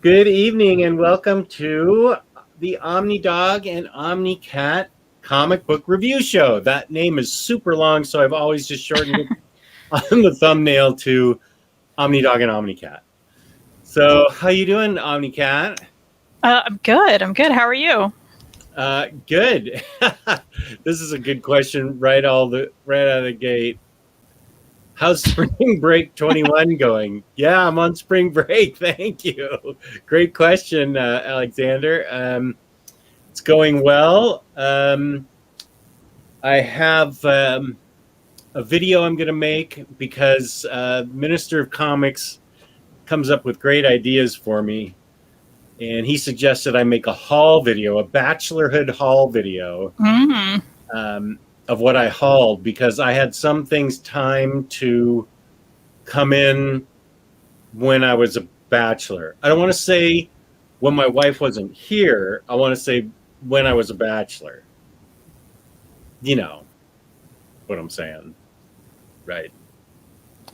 Good evening and welcome to the OmniDog and OmniCat comic book review show. That name is super long, so I've always just shortened it on the thumbnail to OmniDog and OmniCat. So, how you doing, OmniCat? I'm good. How are you? Good. This is a good question right out of the gate. How's spring break 21 going? Yeah, I'm on spring break. Thank you. Great question, Alexander. It's going well. I have a video I'm going to make because Minister of Comics comes up with great ideas for me. And he suggested I make a haul video, a bachelorhood haul video. Of what I hauled, because I had some things timed to come in when I was a bachelor. I don't want to say when my wife wasn't here. I want to say when I was a bachelor. You know what I'm saying, right?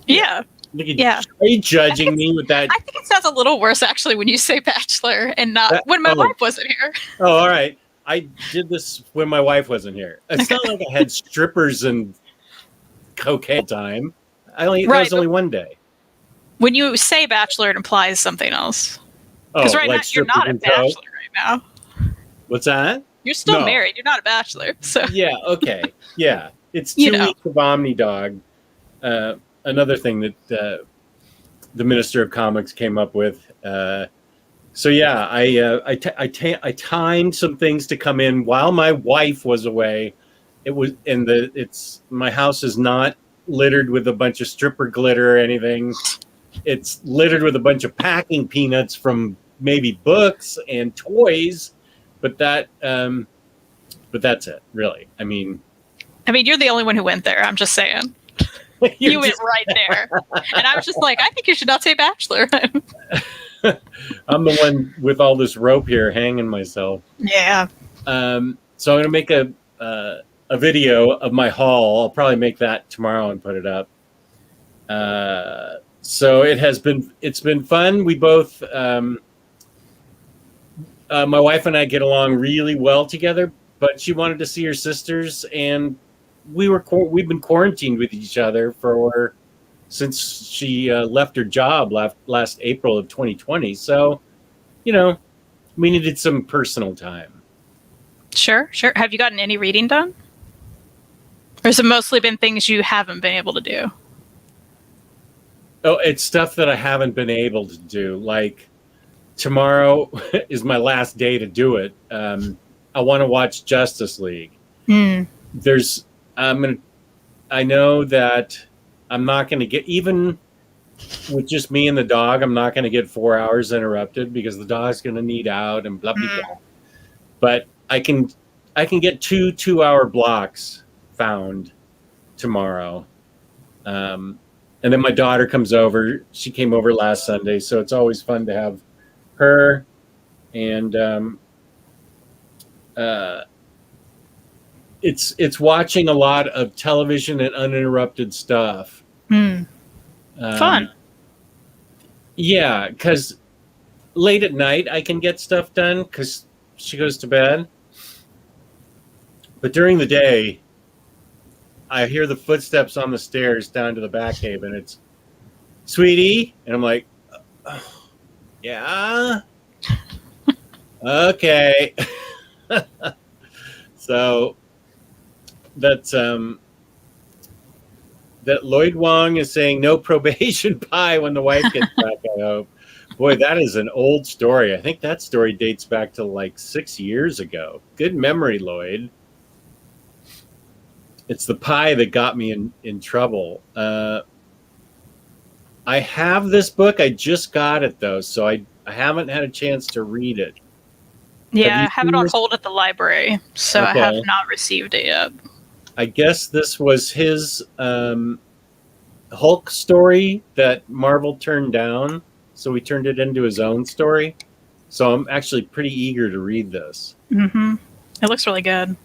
Yeah. Look at Are you judging me with that? I think it sounds a little worse actually when you say bachelor and not when my wife wasn't here. Oh, all right. I did this when my wife wasn't here. It's not like I had strippers and cocaine time. That was only one day. When you say bachelor, it implies something else. Because right now you're not a bachelor right now. What's that? You're still married. You're not a bachelor. So yeah, okay, yeah. It's 2 weeks of OmniDog. Another thing that the Minister of Comics came up with. So yeah, I timed some things to come in while my wife was away. My house is not littered with a bunch of stripper glitter or anything. It's littered with a bunch of packing peanuts from maybe books and toys, but that's it, really. I mean, you're the only one who went there. I'm just saying. You went right there, and I was just like, I think you should not say bachelor. I'm the one with all this rope here hanging myself. Yeah. So I'm going to make a video of my haul. I'll probably make that tomorrow and put it up. So it's been fun. We both, my wife and I get along really well together, but she wanted to see her sisters, and we've been quarantined with each other since she left her job last April of 2020. So, we needed some personal time. Sure. Have you gotten any reading done? Or has it mostly been things you haven't been able to do? Oh, it's stuff that I haven't been able to do. Like tomorrow is my last day to do it. I want to watch Justice League. I know that I'm not going to get, even with just me and the dog, I'm not going to get 4 hours interrupted because the dog's going to need out and blah, blah, blah. But I can get 2-hour blocks found tomorrow. And then my daughter comes over. She came over last Sunday, so it's always fun to have her. And it's watching a lot of television and uninterrupted stuff. Fun. Yeah, because late at night I can get stuff done because she goes to bed. But during the day, I hear the footsteps on the stairs down to the back cave, and it's Sweetie, and I'm like, oh, yeah, okay. So that's that Lloyd Wong is saying no probation pie when the wife gets back. I hope. Boy, that is an old story. I think that story dates back to like 6 years ago. Good memory, Lloyd. It's the pie that got me in trouble. I have this book. I just got it, though, so I haven't had a chance to read it. Yeah, I have it on hold at the library, so okay. I have not received it yet. I guess this was his Hulk story that Marvel turned down, so he turned it into his own story. So I'm actually pretty eager to read this. Mm-hmm. It looks really good.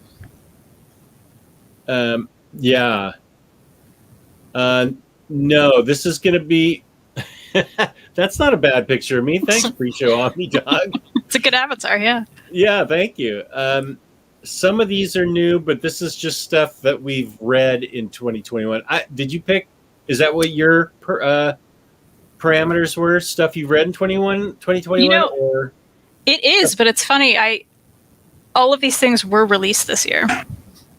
Yeah. No, this is going to be That's not a bad picture of me. Thanks, pre-show OmniDog. It's a good avatar, yeah. Yeah, thank you. Some of these are new, but this is just stuff that we've read in 2021. Did you pick? Is that what your parameters were? Stuff you've read in 2021? You know, or? It is, but it's funny. All of these things were released this year.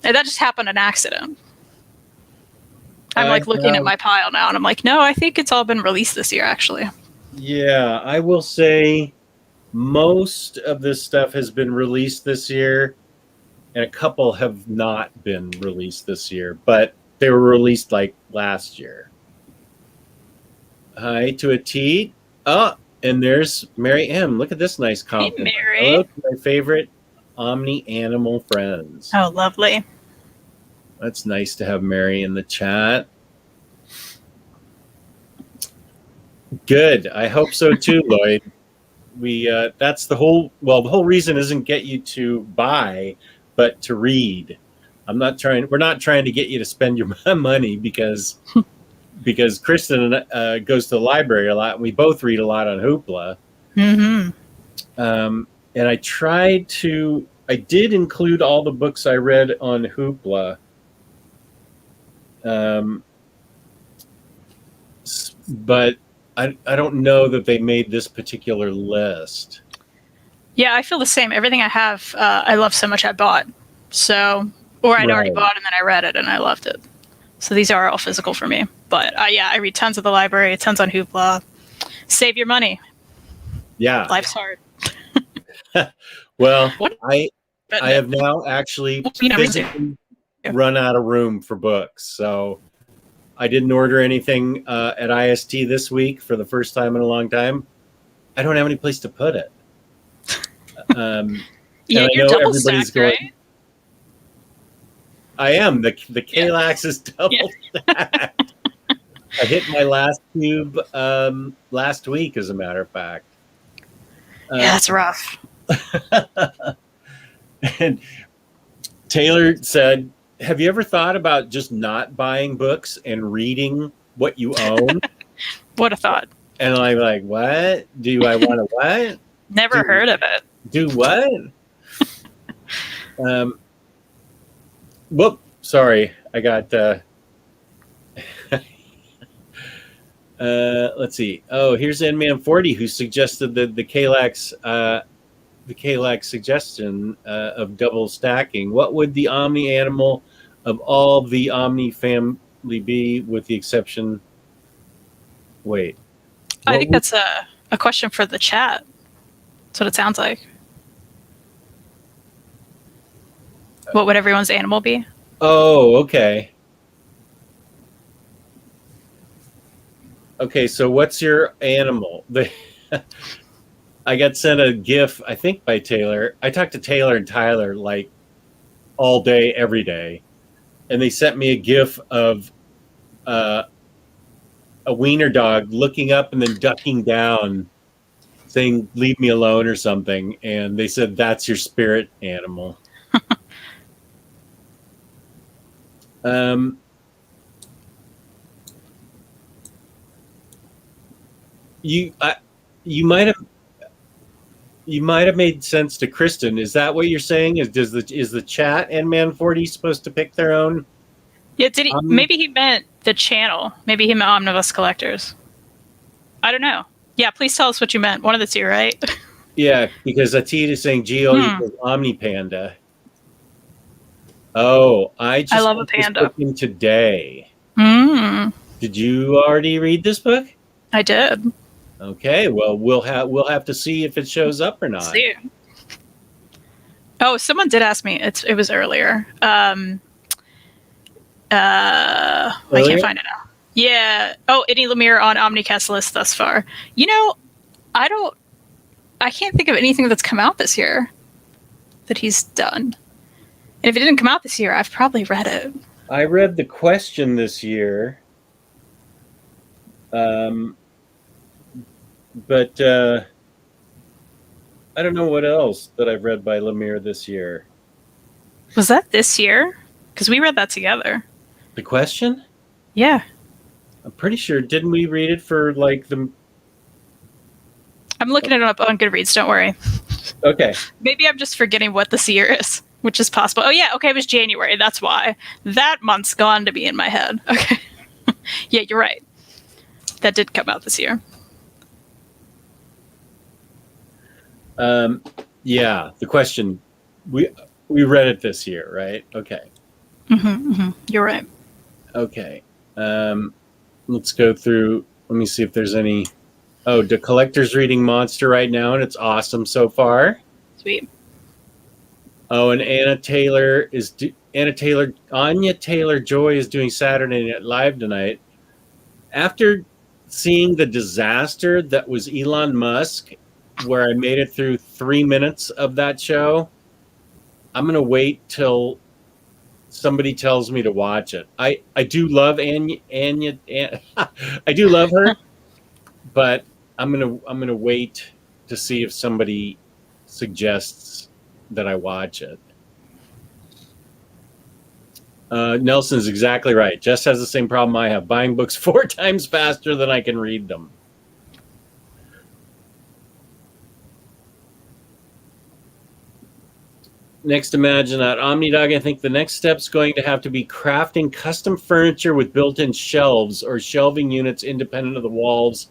And that just happened an accident. I'm like looking at my pile now, and I'm like, no, I think it's all been released this year, actually. Yeah, I will say most of this stuff has been released this year, and a couple have not been released this year, but they were released like last year. Hi to a T. Oh, and there's Mary M. Look at this nice compliment. Hey, Mary. Hello to my favorite Omni animal friends. Oh, lovely. That's nice to have Mary in the chat. Good. I hope so too, Lloyd. That's the whole reason isn't get you to buy, but to read. We're not trying to get you to spend your money because Kristen goes to the library a lot, and we both read a lot on Hoopla. Mm-hmm. And I did include all the books I read on Hoopla. But I don't know that they made this particular list. Yeah, I feel the same. Everything I have, I love so much I bought. So, or I'd already bought and then I read it and I loved it. So these are all physical for me. But I read tons at the library, tons on Hoopla. Save your money. Yeah. Life's hard. Well, I have now actually physically run out of room for books. So I didn't order anything at IST this week for the first time in a long time. I don't have any place to put it. Yeah, you're double stacked, right? I am. The Kalax is double stacked. I hit my last cube last week, as a matter of fact. Yeah, that's rough. And Taylor said, have you ever thought about just not buying books and reading what you own? What a thought. And I'm like, what? Do I want to what? Never heard of it. Do what? Whoop, sorry. I got let's see. Oh, here's N-Man 40 who suggested the Kalax suggestion of double stacking. What would the Omni animal of all the Omni family be, with the exception? Wait. I think that's a question for the chat. That's what it sounds like. What would everyone's animal be? Oh, okay. Okay, so what's your animal? I got sent a GIF, I think, by Taylor. I talked to Taylor and Tyler like all day, every day. And they sent me a GIF of a wiener dog looking up and then ducking down, saying, leave me alone or something. And they said, that's your spirit animal. You might have made sense to Kristen. Is that what you're saying? Is the chat and Man 40 supposed to pick their own? Yeah, did he? Maybe he meant the channel. Maybe he meant Omnibus collectors. I don't know. Yeah, please tell us what you meant. One of the two, right? Yeah, because Atit is saying Geo equals Omni Panda. Oh, I love a panda. This book in today. Did you already read this book? I did. Okay, well we'll have to see if it shows up or not. See. Oh, someone did ask me. It was earlier. I can't find it now. Yeah. Oh, Eddie Lemire on OmniCat's list thus far. You know, I can't think of anything that's come out this year that he's done. And if it didn't come out this year, I've probably read it. I read The Question this year. But I don't know what else that I've read by Lemire this year. Was that this year? Because we read that together. The Question? Yeah. I'm pretty sure. Didn't we read it for like I'm looking it up on Goodreads. Don't worry. Okay. Maybe I'm just forgetting what this year is, which is possible. Oh yeah, okay, it was January. That's why. That month's gone to be in my head. Okay. Yeah, you're right. That did come out this year. Yeah, the question, we read it this year, right? Okay. You're right. Okay. Let's go through. Let me see if there's any. Oh, the collector's reading Monster right now, and it's awesome so far. Sweet. Oh, and Anya Taylor Joy is doing Saturday Night Live tonight. After seeing the disaster that was Elon Musk, where I made it through 3 minutes of that show, I'm gonna wait till somebody tells me to watch it. I do love Anya I do love her, but I'm gonna wait to see if somebody suggests that I watch it. Nelson's exactly right. Jess has the same problem I have, buying books 4 times faster than I can read them. Next, imagine that OmniDog. I think the next step's going to have to be crafting custom furniture with built-in shelves or shelving units independent of the walls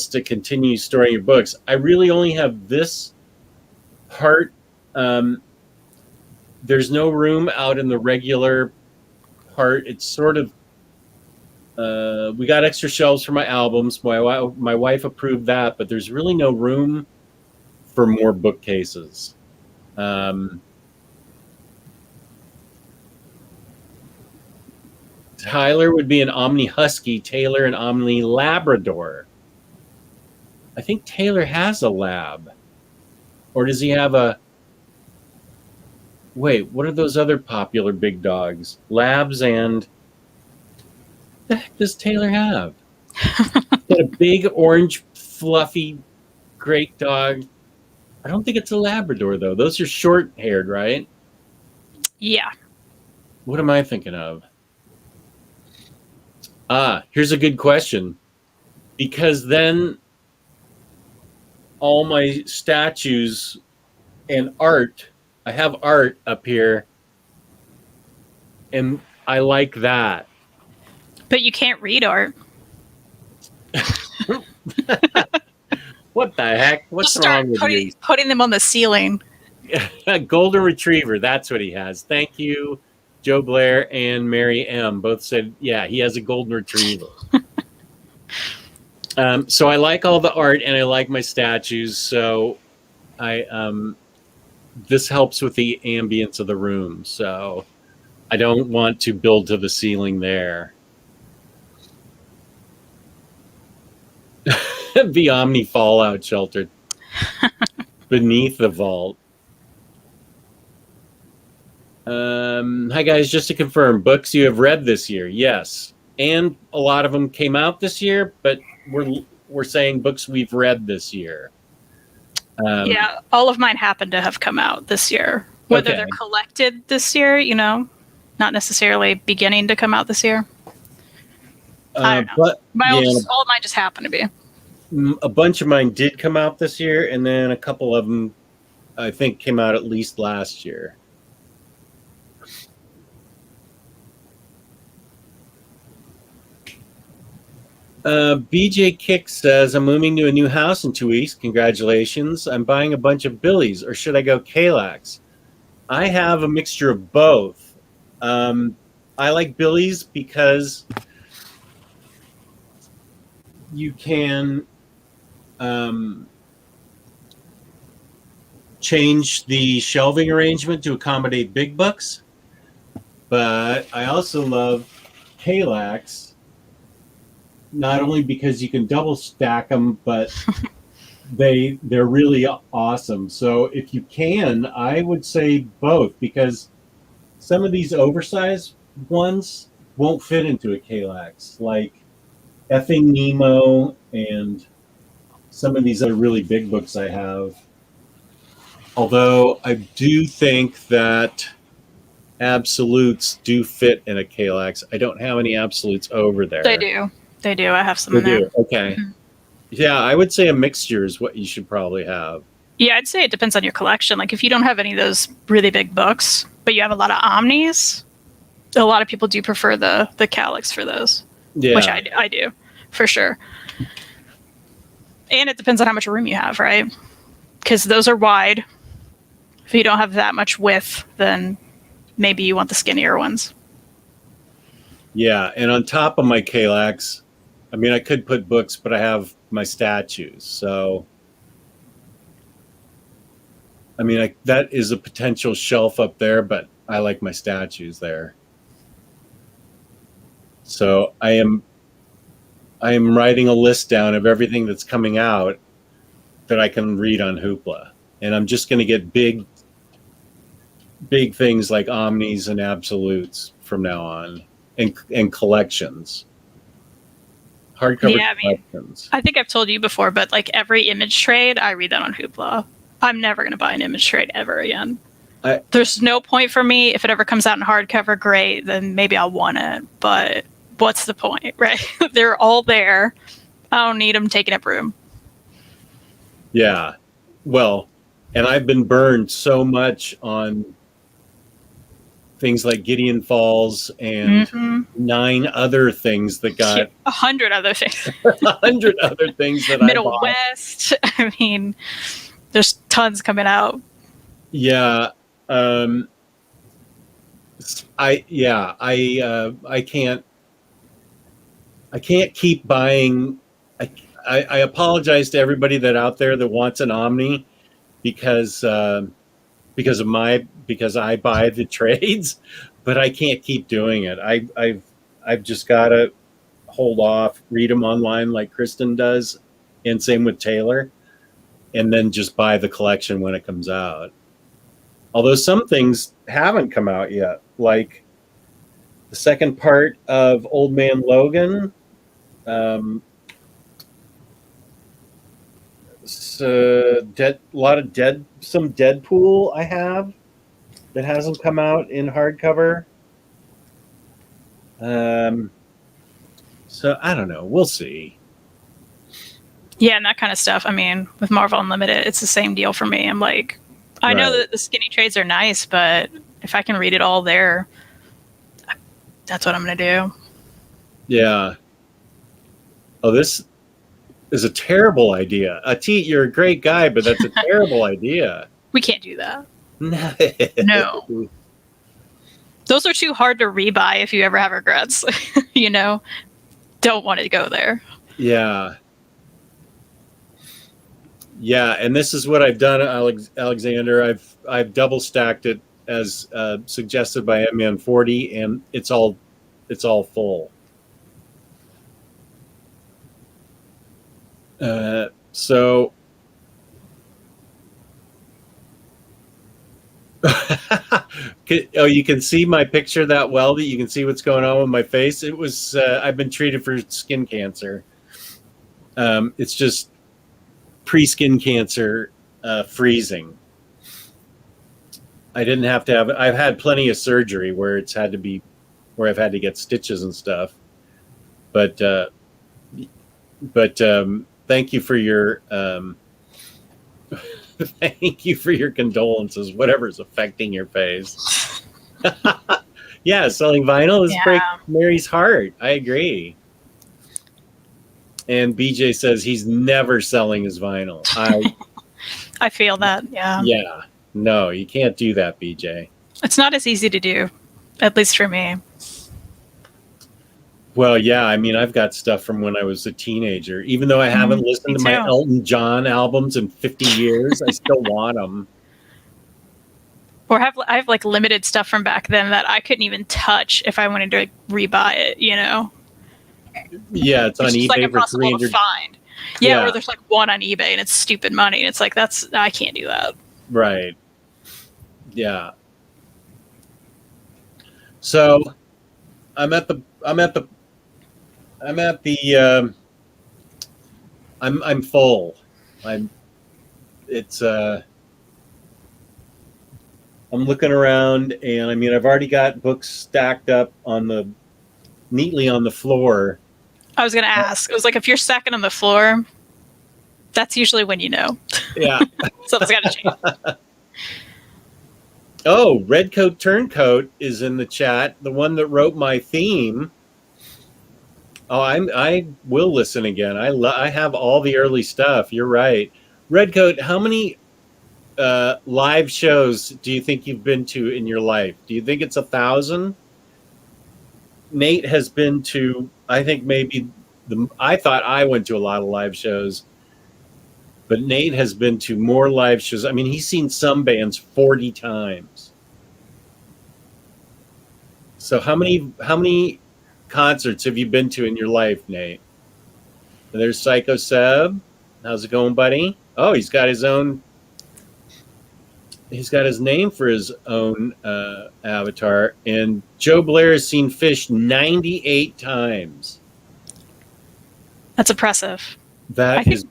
to continue storing your books. I really only have this part. There's no room out in the regular part. It's sort of we got extra shelves for my albums. My wife approved that, but there's really no room for more bookcases. Tyler would be an Omni Husky, Taylor an Omni Labrador. I think Taylor has a lab. Or does he have a... Wait, what are those other popular big dogs? Labs and... What the heck does Taylor have? Got a big, orange, fluffy, great dog. I don't think it's a Labrador, though. Those are short-haired, right? Yeah. What am I thinking of? Here's a good question. Because then all my statues and art, I have art up here, and I like that. But you can't read art. What the heck? What's Just wrong with you? Putting them on the ceiling. Golden Retriever, that's what he has. Thank you, Joe Blair and Mary M. Both said, yeah, he has a Golden Retriever. So I like all the art and I like my statues. So this helps with the ambience of the room. So I don't want to build to the ceiling there. The Omni Fallout shelter beneath the vault. Hi guys, just to confirm, books you have read this year? Yes, and a lot of them came out this year, but we're saying books we've read this year. Yeah, all of mine happen to have come out this year. Whether they're collected this year, not necessarily beginning to come out this year. I don't know. But all of mine just happen to be. A bunch of mine did come out this year, and then a couple of them, I think, came out at least last year. BJ Kick says, I'm moving to a new house in 2 weeks. Congratulations. I'm buying a bunch of Billies, or should I go Kalax? I have a mixture of both. I like Billies because you can change the shelving arrangement to accommodate big books. But I also love Kalax, not only because you can double stack them, but they're really awesome. So if you can, I would say both, because some of these oversized ones won't fit into a Kalax, like Effing Nemo and some of these other really big books I have. Although I do think that absolutes do fit in a Kalax. I don't have any absolutes over there. They do. I have some in there. Okay. Yeah, I would say a mixture is what you should probably have. Yeah, I'd say it depends on your collection. Like if you don't have any of those really big books, but you have a lot of omnis, a lot of people do prefer the calyx for those. Yeah. Which I do, for sure. And it depends on how much room you have, right? Because those are wide. If you don't have that much width, then maybe you want the skinnier ones. Yeah, and on top of my Kallax, I mean, I could put books, but I have my statues. So, I mean, that is a potential shelf up there, but I like my statues there. So I am writing a list down of everything that's coming out that I can read on Hoopla. And I'm just going to get big things like omnis and absolutes from now on, and collections. Hardcover collections. I think I've told you before, but like every image trade, I read that on Hoopla. I'm never going to buy an image trade ever again. There's no point for me. If it ever comes out in hardcover, great, then maybe I'll want it. But what's the point, right? They're all there. I don't need them taking up room. Yeah. Well, and I've been burned so much on things like Gideon Falls and 9 other things that got 100 other things. 100 other things that Middle I bought. West. I mean, there's tons coming out. Yeah. I can't keep buying. I apologize to everybody that out there that wants an Omni because I buy the trades, but I can't keep doing it. I've just got to hold off, read them online like Kristen does, and same with Taylor, and then just buy the collection when it comes out. Although some things haven't come out yet, like the second part of Old Man Logan. Some Deadpool I have that hasn't come out in hardcover. So I don't know. We'll see. Yeah, and that kind of stuff. I mean, with Marvel Unlimited, it's the same deal for me. I'm like, I know that the skinny trades are nice, but if I can read it all there, that's what I'm going to do. Yeah. Oh, this is a terrible idea. Atit, you're a great guy, but that's a terrible idea. We can't do that. No. Those are too hard to rebuy if you ever have regrets. You know? Don't want to go there. Yeah. Yeah, and this is what I've done, Alexander. I've double stacked it as suggested by MN40, and it's all full. So you can see my picture that well that you can see what's going on with my face. It was I've been treated for skin cancer. It's just pre-skin cancer freezing. I didn't have to have. I've had plenty of surgery where I've had to get stitches and stuff. But thank you for your thank you for your condolences. Whatever's affecting your face. Yeah, selling vinyl is breaking Mary's heart. I agree. And BJ says he's never selling his vinyl. I feel that. Yeah. Yeah. No, you can't do that, BJ. It's not as easy to do, at least for me. Well, yeah, I mean, I've got stuff from when I was a teenager. Even though I haven't listened to my Elton John albums in 50 years, I still want them. Or I have like limited stuff from back then that I couldn't even touch if I wanted to rebuy it, you know? Yeah, it's on eBay like for $300. To find. Yeah, or there's like one on eBay and it's stupid money. And it's like, I can't do that. Right. Yeah. So I'm full. I'm looking around, and I mean, I've already got books stacked up neatly on the floor. I was going to ask. It was like, if you're stacking on the floor, That's usually when you know. Yeah. Something's got to change. Oh, Redcoat Turncoat is in the chat. The one that wrote my theme. Oh, I will listen again. I have all the early stuff. You're right. Redcoat, how many live shows do you think you've been to in your life? Do you think it's 1,000? Nate has been to, I think maybe I thought I went to a lot of live shows, but Nate has been to more live shows. I mean, he's seen some bands 40 times. So how many concerts have you been to in your life, Nate? And there's Psycho Seb. How's it going, buddy? Oh, he's got his name for his own avatar. And Joe Blair has seen Fish 98 times. That's impressive. That is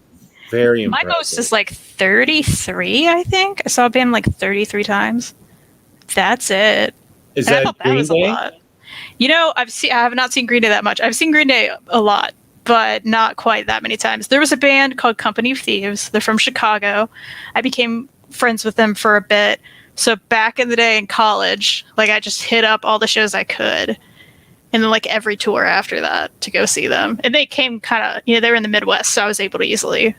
very impressive. My most is like 33, I think. I saw a band like 33 times. That's it. Is and that I thought that Green was Day? a lot. You know, I have not seen Green Day that much. I've seen Green Day a lot, but not quite that many times. There was a band called Company of Thieves. They're from Chicago. I became friends with them for a bit. So back in the day in college, like I just hit up all the shows I could. And then like every tour after that to go see them. And they came kind of, they were in the Midwest, so I was able to easily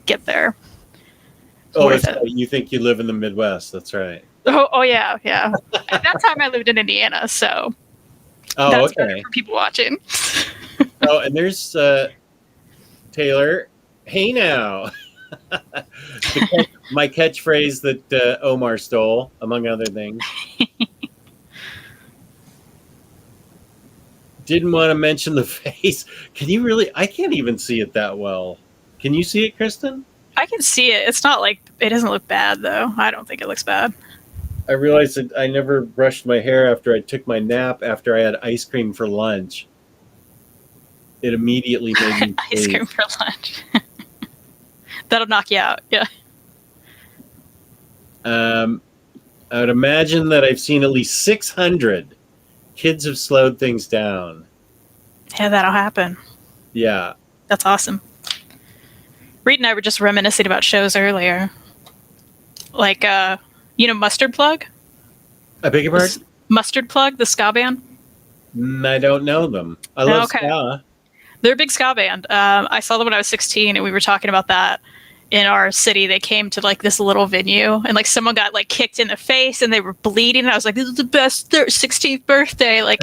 get there. Oh, that's right. You think you live in the Midwest. That's right. Oh yeah. At that time I lived in Indiana, so that's better for people watching. Oh, and there's Taylor. Hey now. My catchphrase that Omar stole, among other things. Didn't want to mention the face. Can you really? I can't even see it that well. Can you see it, Kristen? I can see it. It's not like, it doesn't look bad though. I don't think it looks bad. I realized that I never brushed my hair after I took my nap after I had ice cream for lunch. It immediately made me ice cream for lunch. That'll knock you out. Yeah. I would imagine that I've seen at least 600. Kids have slowed things down. Yeah, that'll happen. Yeah. That's awesome. Reed and I were just reminiscing about shows earlier. Like, Mustard Plug? I beg your pardon? Mustard Plug, the ska band? I don't know them. I love ska. They're a big ska band. I saw them when I was 16, and we were talking about that in our city. They came to like this little venue, and like someone got like kicked in the face, and they were bleeding. And I was like, "This is the best 16th birthday!" Like,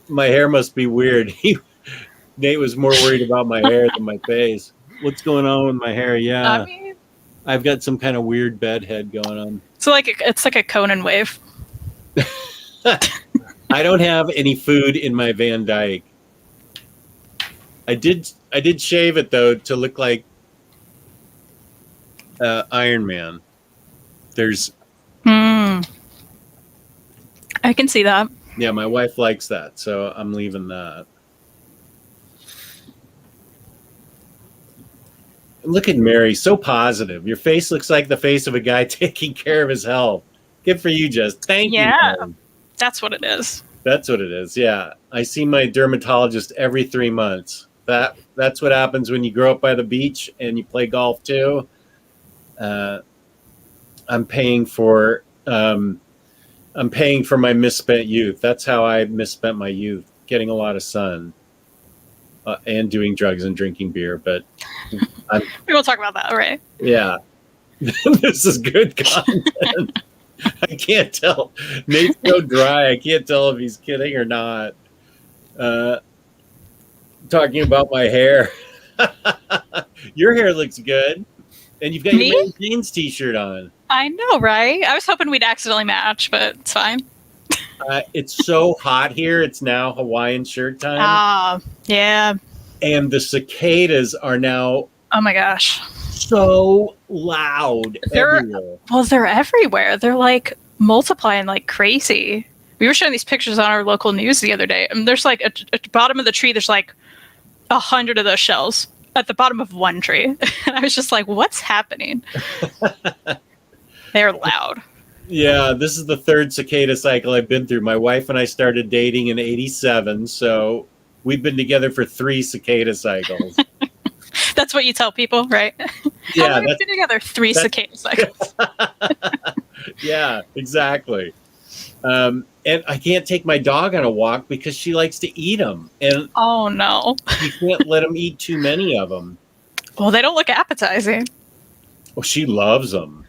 my hair must be weird. Nate was more worried about my hair than my face. What's going on with my hair? Yeah, I mean, I've got some kind of weird bedhead going on. So like it's like a Conan wave. I don't have any food in my Van Dyke. I did shave it though to look like Iron Man. There's. I can see that. Yeah, my wife likes that, so I'm leaving that. Look at Mary, so positive. Your face looks like the face of a guy taking care of his health. Good for you, Jess. Thank you. Yeah, that's what it is. That's what it is. Yeah, I see my dermatologist every 3 months. That's what happens when you grow up by the beach and you play golf too. I'm paying for my misspent youth. That's how I misspent my youth, getting a lot of sun and doing drugs and drinking beer. But we won't talk about that, right? Yeah, this is good content. I can't tell. Nate's so dry. I can't tell if he's kidding or not. Talking about my hair. Your hair looks good. And you've got your Mary Jane's t-shirt on. I know, right? I was hoping we'd accidentally match, but it's fine. It's so hot here. It's now Hawaiian shirt time. Yeah. And the cicadas are now... Oh my gosh. So loud everywhere. Well, they're everywhere. They're like multiplying like crazy. We were showing these pictures on our local news the other day, and there's like at the bottom of the tree, there's like 100 of those shells at the bottom of one tree. And I was just like, what's happening? They're loud. Yeah, this is the third cicada cycle I've been through. My wife and I started dating in '87, so we've been together for 3 cicada cycles. That's what you tell people, right? Yeah, How long have you been together? 3 cicada cycles. Yeah, exactly. And I can't take my dog on a walk because she likes to eat them, and Oh no. you can't let them eat too many of them. Well, they don't look appetizing. Well, she loves them.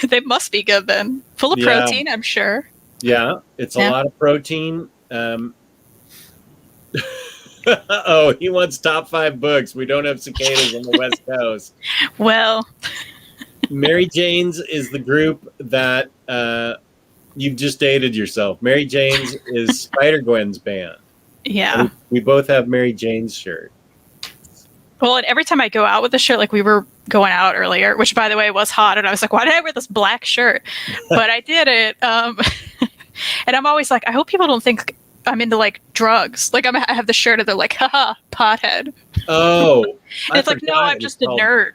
They must be good then. Full of Yeah. protein, I'm sure. Yeah, it's a Yeah. lot of protein. Oh, he wants top 5 books. We don't have cicadas on the West Coast. Well, Mary Jane's is the group that you've just dated yourself. Mary Jane's is Spider-Gwen's band. yeah. We both have Mary Jane's shirt. Well, and every time I go out with a shirt, like we were going out earlier, which by the way was hot, and I was like, why did I wear this black shirt? But I did it. And I'm always like, I hope people don't think I'm into like drugs. Like I have the shirt and they're like, haha, pothead. Oh. And it's like, no, I'm just a nerd.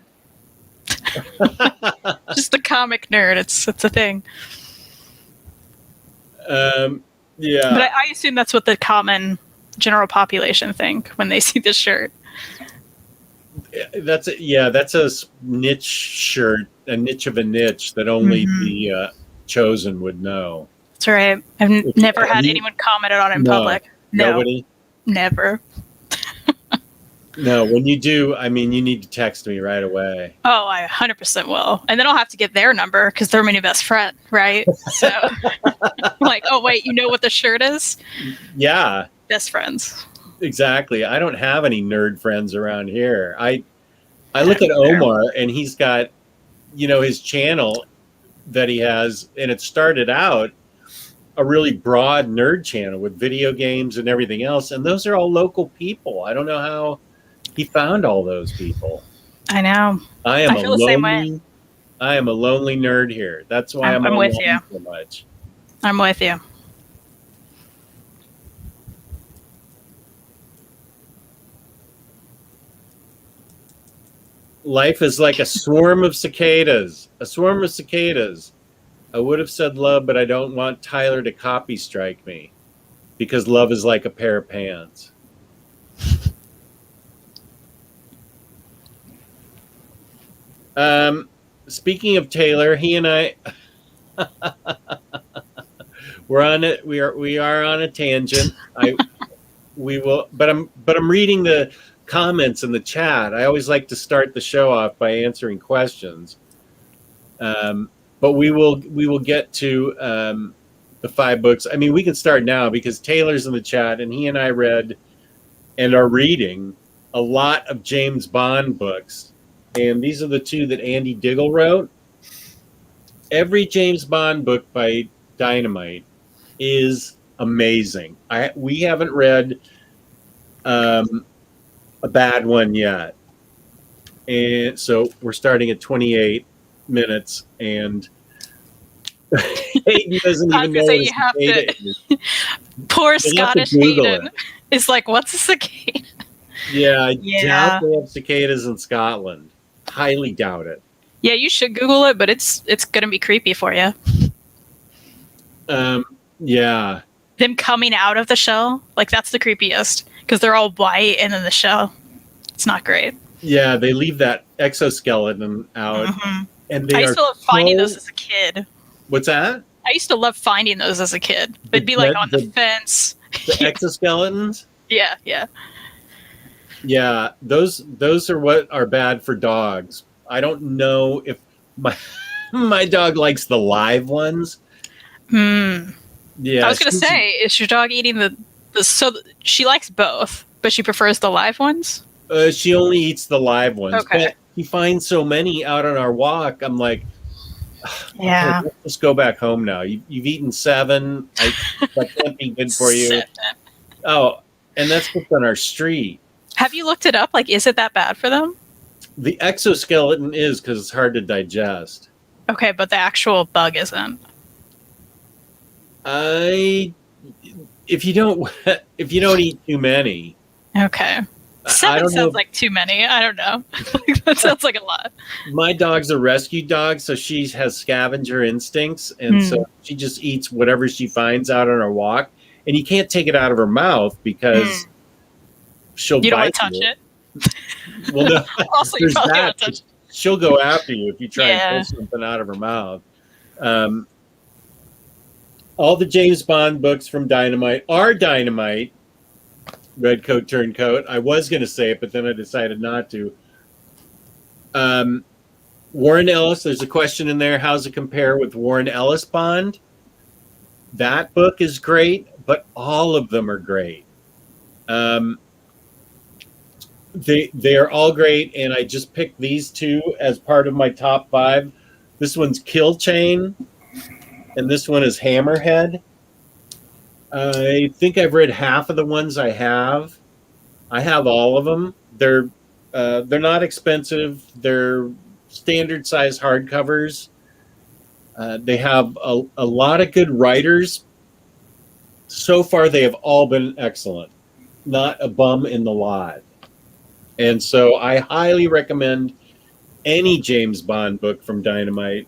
Just a comic nerd. It's a thing. Yeah. But I assume that's what the common general population think when they see this shirt. That's a niche shirt, a niche of a niche that only the chosen would know. That's right. I've never had anyone commented on it in public. No, nobody. Never. No, when you do, I mean, you need to text me right away. Oh, I 100% will. And then I'll have to get their number because they're my new best friend, right? So, like, oh, wait, you know what the shirt is? Yeah. Best friends. Exactly. I don't have any nerd friends around here. I look at Omar, and he's got, his channel that he has, and it started out a really broad nerd channel with video games and everything else, and those are all local people. I don't know how he found all those people. I know. I feel the same way. I am a lonely nerd here. That's why I'm with you so much. I'm with you. Life is like a swarm of cicadas. A swarm of cicadas. I would have said love, but I don't want Tyler to copy strike me because love is like a pair of pants. Speaking of Taylor, he and I we're on it. We are on a tangent. We will, but I'm reading the comments in the chat. I always like to start the show off by answering questions. But we will get to the 5 books. I mean, we can start now because Taylor's in the chat, and he and I read and are reading a lot of James Bond books. And these are the 2 that Andy Diggle wrote. Every James Bond book by Dynamite is amazing. We haven't read a bad one yet. And so we're starting at 28 minutes, and Hayden doesn't even know what a cicada is. Poor Scottish Hayden is like, what's a cicada? Yeah, I doubt they have cicadas in Scotland. Highly doubt it. Yeah, you should Google it, but it's going to be creepy for you. Yeah. Them coming out of the shell, like that's the creepiest because they're all white and in the shell. It's not great. Yeah, they leave that exoskeleton out. Mm-hmm. And I used to love finding those as a kid. What's that? I used to love finding those as a kid. They'd be like on the fence. The exoskeletons? Yeah, yeah. Yeah, those are what are bad for dogs. I don't know if my dog likes the live ones. Yeah, I was gonna say, is your dog eating the so she likes both, but she prefers the live ones? She only eats the live ones. Okay. But he finds so many out on our walk. I'm like, yeah, let's just go back home now. You've eaten 7. That can't be good for you. 7. Oh, and that's just on our street. Have you looked it up? Like, is it that bad for them? The exoskeleton is because it's hard to digest. Okay, but the actual bug isn't. If you don't eat too many. Okay. 7 sounds like too many. I don't know. That sounds like a lot. My dog's a rescue dog, so she has scavenger instincts, and so she just eats whatever she finds out on her walk. And you can't take it out of her mouth because she'll bite you. You don't want to touch it? Well, no, Also, you there's probably that. won't touch. She'll go after you if you try Yeah. and pull something out of her mouth. All the James Bond books from Dynamite are Dynamite. Red Coat, Turncoat. I was going to say it, but then I decided not to. Warren Ellis, there's a question in there. How's it compare with Warren Ellis Bond? That book is great, but all of them are great. They are all great, and I just picked these two as part of my top 5. This one's Kill Chain, and this one is Hammerhead. I think I've read half of the ones I have. I have all of them. They're not expensive. They're standard size hardcovers. They have a lot of good writers. So far, they have all been excellent. Not a bum in the lot. And so I highly recommend any James Bond book from Dynamite.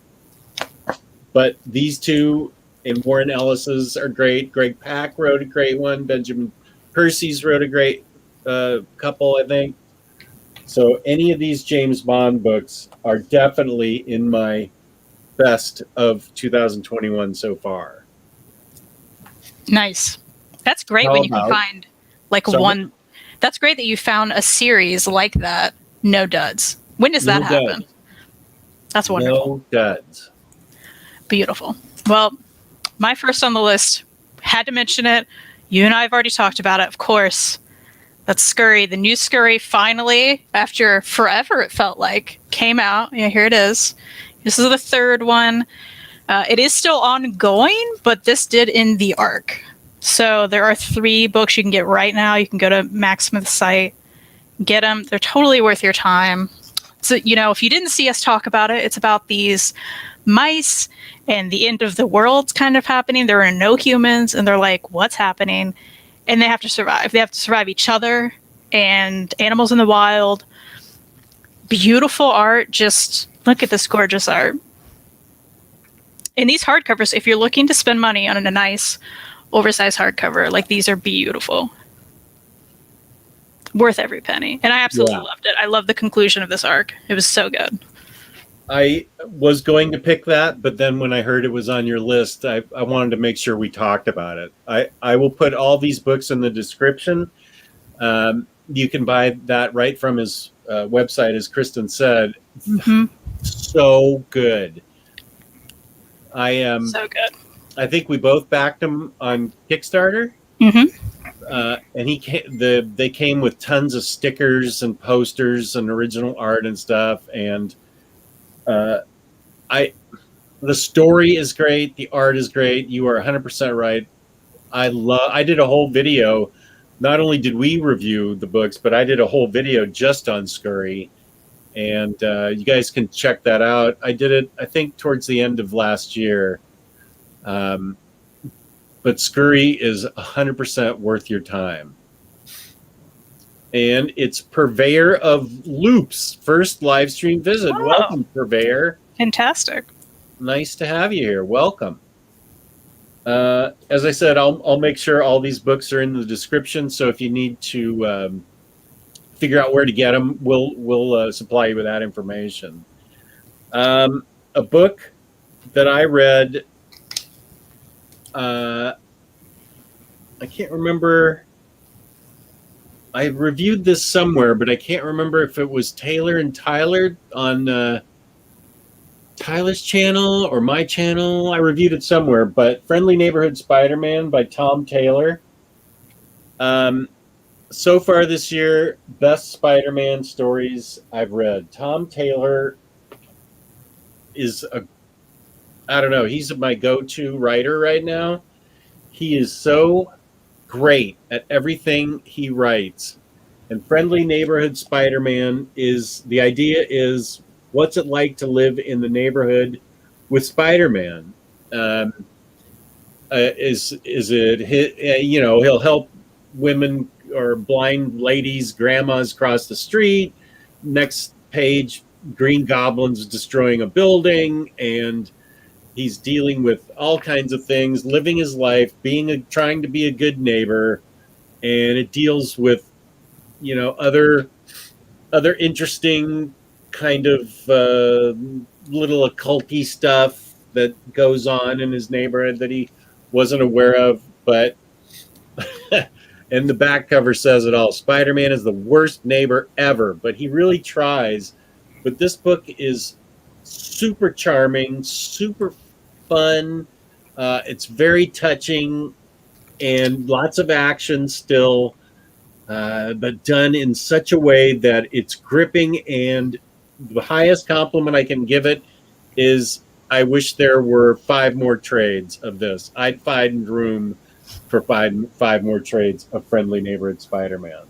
But these two and Warren Ellis's are great. Greg Pak wrote a great one. Benjamin Percy's wrote a great couple, I think. So any of these James Bond books are definitely in my best of 2021 so far. Nice. That's great when you can find like one. That's great that you found a series like that. No duds. When does that happen? That's wonderful. No duds. Beautiful. Well, my first on the list, had to mention it. You and I have already talked about it, of course. That's Scurry. The new Scurry finally, after forever it felt like, came out. Yeah, here it is. This is the 3rd one. It is still ongoing, but this did end the arc. So there are 3 books you can get right now. You can go to Max Smith's site, get them. They're totally worth your time. So, if you didn't see us talk about it, it's about these mice and the end of the world's kind of happening. There are no humans, and they're like, what's happening? And they have to survive. They have to survive each other and animals in the wild. Beautiful art. Just look at this gorgeous art. And these hardcovers, if you're looking to spend money on a nice, oversized hardcover, like these are beautiful. Worth every penny. And I absolutely loved it. I love the conclusion of this arc. It was so good. I was going to pick that, but then when I heard it was on your list, I wanted to make sure we talked about it. I will put all these books in the description. You can buy that right from his website, as Kristen said. Mm-hmm. So good. So good. I think we both backed him on Kickstarter. Mm-hmm. And they came with tons of stickers and posters and original art and stuff. And the story is great. The art is great. You are 100% right. I did a whole video. Not only did we review the books, but I did a whole video just on Scurry. And you guys can check that out. I did it, I think, towards the end of last year. But Scurry is 100% worth your time. And it's Purveyor of Loops' first live stream visit. Oh. Welcome, Purveyor. Fantastic. Nice to have you here. Welcome. As I said, I'll make sure all these books are in the description. So if you need to figure out where to get them, we'll supply you with that information. A book that I read, I can't remember. I reviewed this somewhere, but I can't remember if it was Taylor and Tyler on Tyler's channel or my channel. I reviewed it somewhere, but Friendly Neighborhood Spider-Man by Tom Taylor. So far this year, best Spider-Man stories I've read. Tom Taylor is I don't know, he's my go-to writer right now. He is so great at everything he writes. And Friendly Neighborhood Spider-Man the idea is, what's it like to live in the neighborhood with Spider-Man? Is it, he'll help women or blind ladies, grandmas cross the street. Next page, Green Goblin's destroying a building, and he's dealing with all kinds of things, living his life, trying to be a good neighbor, and it deals with, other other interesting kind of little occulty stuff that goes on in his neighborhood that he wasn't aware of. But and the back cover says it all. Spider-Man is the worst neighbor ever, but he really tries. But this book is super charming, super fun. It's very touching and lots of action still, but done in such a way that it's gripping. And the highest compliment I can give it is I wish there were 5 more trades of this. I'd find room for five more trades of Friendly Neighborhood Spider-Man.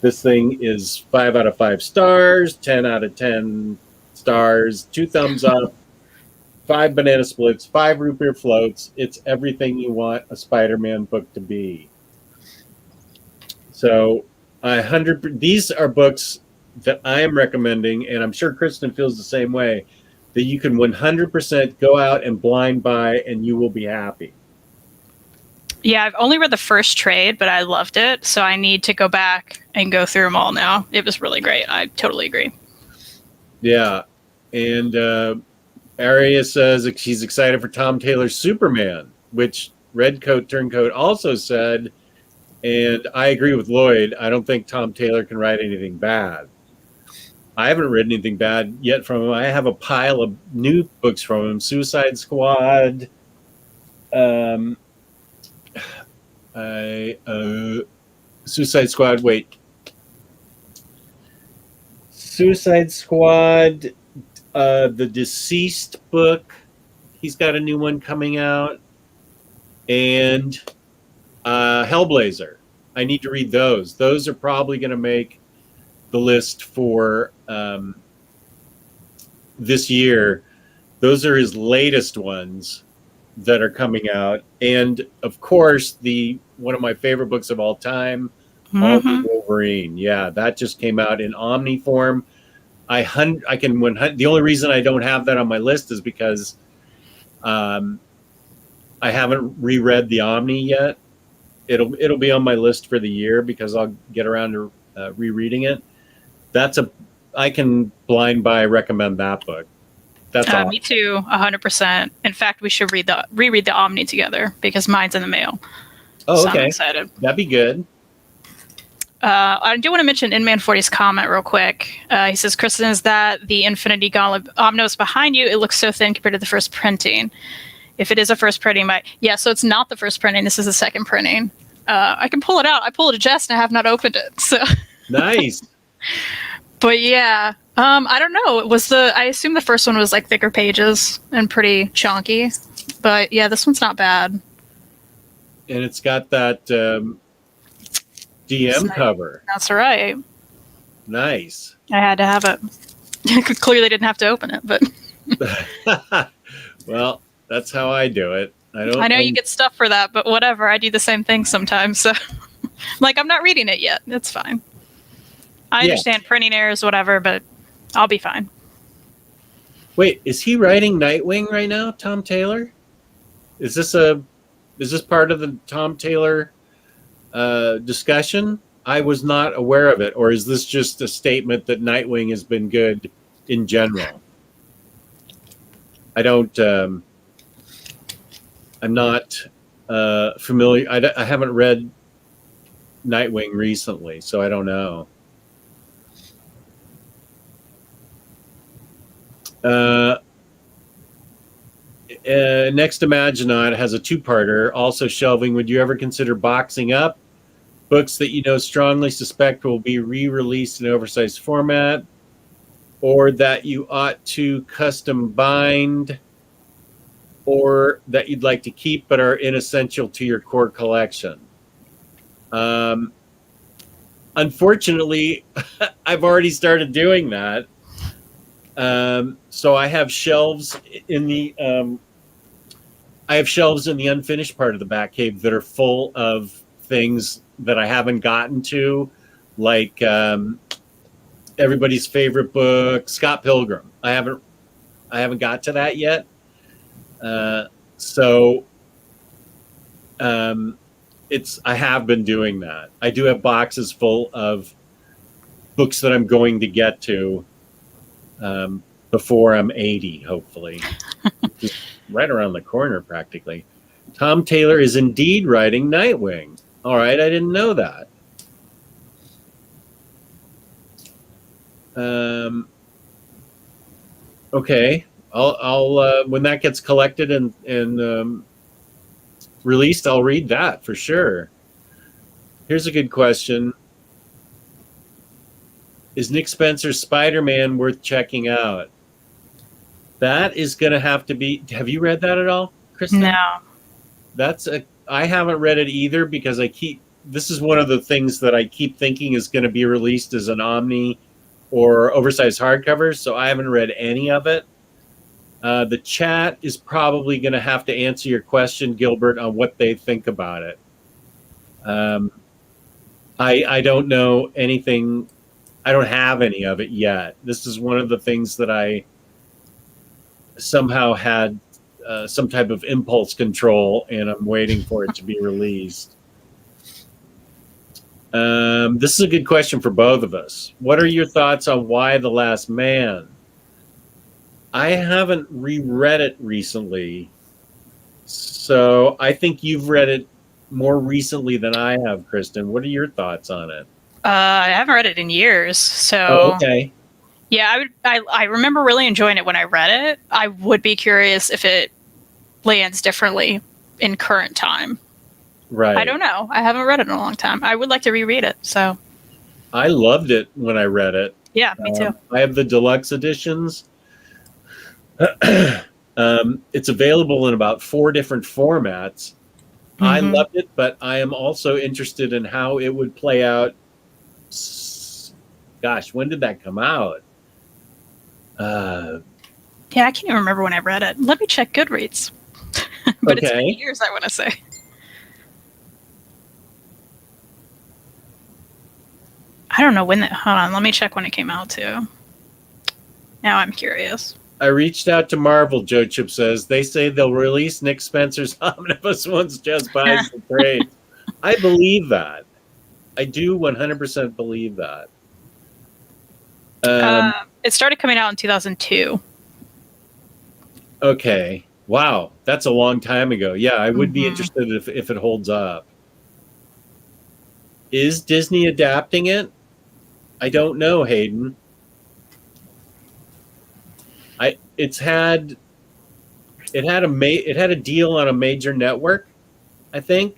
This thing is 5 out of 5 stars, 10 out of 10 stars, 2 thumbs up, 5 banana splits, 5 root beer floats. It's everything you want a Spider-Man book to be. So, these are books that I am recommending, and I'm sure Kristen feels the same way, that you can 100% go out and blind buy, and you will be happy. Yeah, I've only read the first trade, but I loved it, so I need to go back and go through them all now. It was really great. I totally agree. Yeah, and Aria says she's excited for Tom Taylor's Superman, which Redcoat Turncoat also said, and I agree with Lloyd. I don't think Tom Taylor can write anything bad. I haven't read anything bad yet from him. I have a pile of new books from him. Suicide Squad. Suicide Squad. Wait. Suicide Squad. The Deceased book. He's got a new one coming out. And Hellblazer. I need to read those. Those are probably going to make the list for this year. Those are his latest ones that are coming out. And of course, one of my favorite books of all time, Wolverine. Yeah, that just came out in Omni form. The only reason I don't have that on my list is because I haven't reread the Omni yet. It'll be on my list for the year because I'll get around to rereading it. I can blind buy recommend that book. That's awesome. Me too, 100%. In fact, we should reread the Omni together because mine's in the mail. Oh, so okay. I'm excited. That'd be good. I do want to mention Inman 40's comment real quick. He says, Kristen, is that the Infinity Gauntlet Omnibus behind you? It looks so thin compared to the first printing. If it is a first printing, so it's not the first printing. This is the second printing. I can pull it out. I pulled it to Jess and I have not opened it. So Nice. But yeah, I don't know. I assume the first one was like thicker pages and pretty chunky. But yeah, this one's not bad. And it's got that DM cover. That's right. Nice. I had to have it. I clearly didn't have to open it, but well, that's how I do it. I know you get stuff for that, but whatever. I do the same thing sometimes. So, I'm not reading it yet. It's fine. I understand printing errors, whatever, but I'll be fine. Wait, is he writing Nightwing right now, Tom Taylor? Is this part of the Tom Taylor discussion? I was not aware of it, or is this just a statement that Nightwing has been good in general? I don't. I'm not familiar. I haven't read Nightwing recently, so I don't know. Next Imaginaut has a 2-parter, also shelving. Would you ever consider boxing up books that you know strongly suspect will be re-released in oversized format, or that you ought to custom bind, or that you'd like to keep but are inessential to your core collection? Unfortunately, I've already started doing that. So I have shelves in the unfinished part of the Batcave that are full of things that I haven't gotten to, like everybody's favorite book, Scott Pilgrim. I haven't got to that yet. I have been doing that. I do have boxes full of books that I'm going to get to before I'm 80, hopefully. Just right around the corner, practically. Tom Taylor is indeed writing Nightwing. All right, I didn't know that. Okay, I'll when that gets collected and released, I'll read that for sure. Here's a good question. Is Nick Spencer's Spider-Man worth checking out? That is going to have to be... Have you read that at all, Kristen? No. I haven't read it either because this is one of the things that I keep thinking is going to be released as an Omni or oversized hardcover, so I haven't read any of it. The chat is probably going to have to answer your question, Gilbert, on what they think about it. I don't know anything. I don't have any of it yet. This is one of the things that I somehow had some type of impulse control, and I'm waiting for it to be released. This is a good question for both of us. What are your thoughts on Y: The Last Man? I haven't reread it recently, so I think you've read it more recently than I have, Kristen. What are your thoughts on it? I haven't read it in years, so... Oh, okay. Yeah, I remember really enjoying it when I read it. I would be curious if it lands differently in current time. Right. I don't know. I haven't read it in a long time. I would like to reread it, so... I loved it when I read it. Yeah, me too. I have the deluxe editions. It's available in about 4 different formats. Mm-hmm. I loved it, but I am also interested in how it would play out. Gosh, when did that come out? Yeah, I can't even remember when I read it. Let me check Goodreads. But okay. It's been years, I want to say. I don't know when that... Hold on, let me check when it came out, too. Now I'm curious. I reached out to Marvel, Joe Chip says. They say they'll release Nick Spencer's Omnibus once Just buys the trade. I believe that. I do 100% believe that. It started coming out in 2002. Okay. Wow. That's a long time ago. Yeah, I would be interested if it holds up. Is Disney adapting it? I don't know, Hayden. It had a deal on a major network, I think.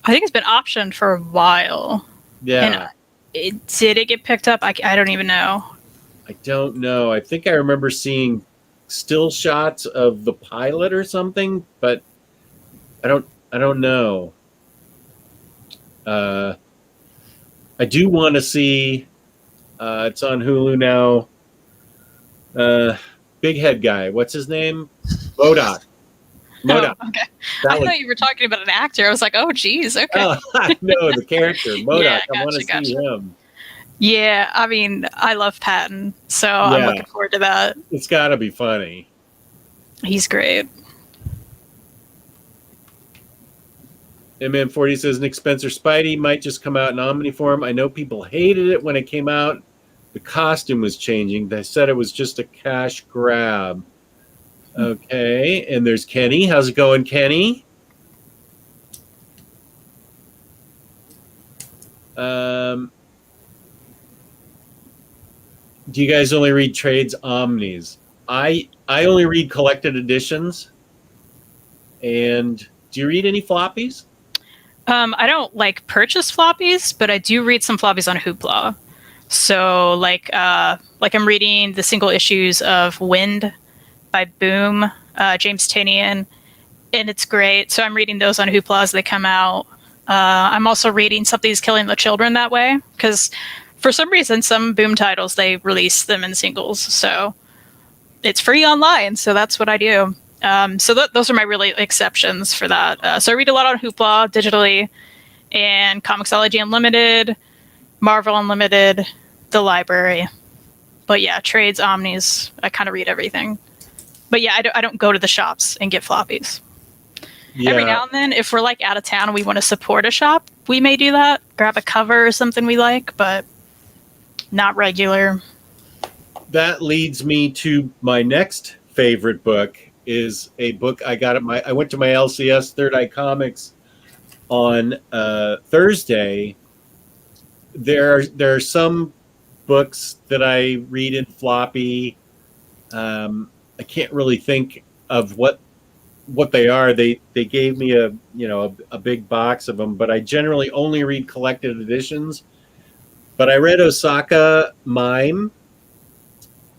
I think it's been optioned for a while. Yeah. And did it get picked up? I don't even know. I don't know. I think I remember seeing still shots of the pilot or something, but I don't know. I do want to see. It's on Hulu now. Big head guy. What's his name? MODOK. Oh, okay. I thought you were talking about an actor. I was like, oh, geez. Okay. No, the character. MODOK. Yeah, I want to see him. Yeah, I mean, I love Patton, so I'm looking forward to that. It's got to be funny. He's great. Man40 says Nick Spencer Spidey might just come out in Omni form. I know people hated it when it came out. The costume was changing. They said it was just a cash grab. Okay, and there's Kenny. How's it going, Kenny? Do you guys only read trades, Omnis? I only read collected editions. And do you read any floppies? I don't purchase floppies, but I do read some floppies on Hoopla. So I'm reading the single issues of Wind by Boom, James Tynion, and it's great. So I'm reading those on Hoopla as they come out. I'm also reading Something's Killing the Children that way, because for some reason, some Boom titles, they release them in singles. So it's free online, so that's what I do. Those are my really exceptions for that. So I read a lot on Hoopla digitally, and Comixology Unlimited, Marvel Unlimited, the library. But yeah, trades, Omnis, I kind of read everything. But yeah, I don't go to the shops and get floppies. Yeah. Every now and then, if we're out of town and we want to support a shop, we may do that. Grab a cover or something we like, but Not regular. That leads me to my next favorite book. Is a book I got I went to my LCS Third Eye Comics on Thursday. There are some books that I read in floppy. I can't really think of what they are. They gave me a big box of them, but I generally only read collected editions. But I read Osaka Mime.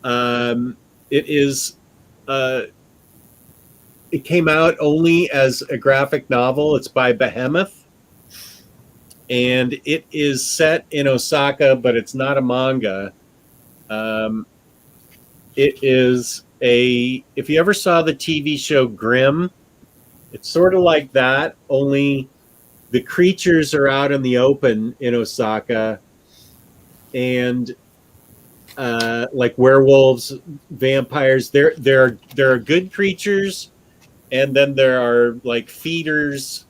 It is it came out only as a graphic novel. It's by Behemoth, and it is set in Osaka, but it's not a manga. It is if you ever saw the TV show Grimm, it's sort of like that, only the creatures are out in the open in Osaka, and like werewolves, vampires. There are good creatures, and then there are like feeders,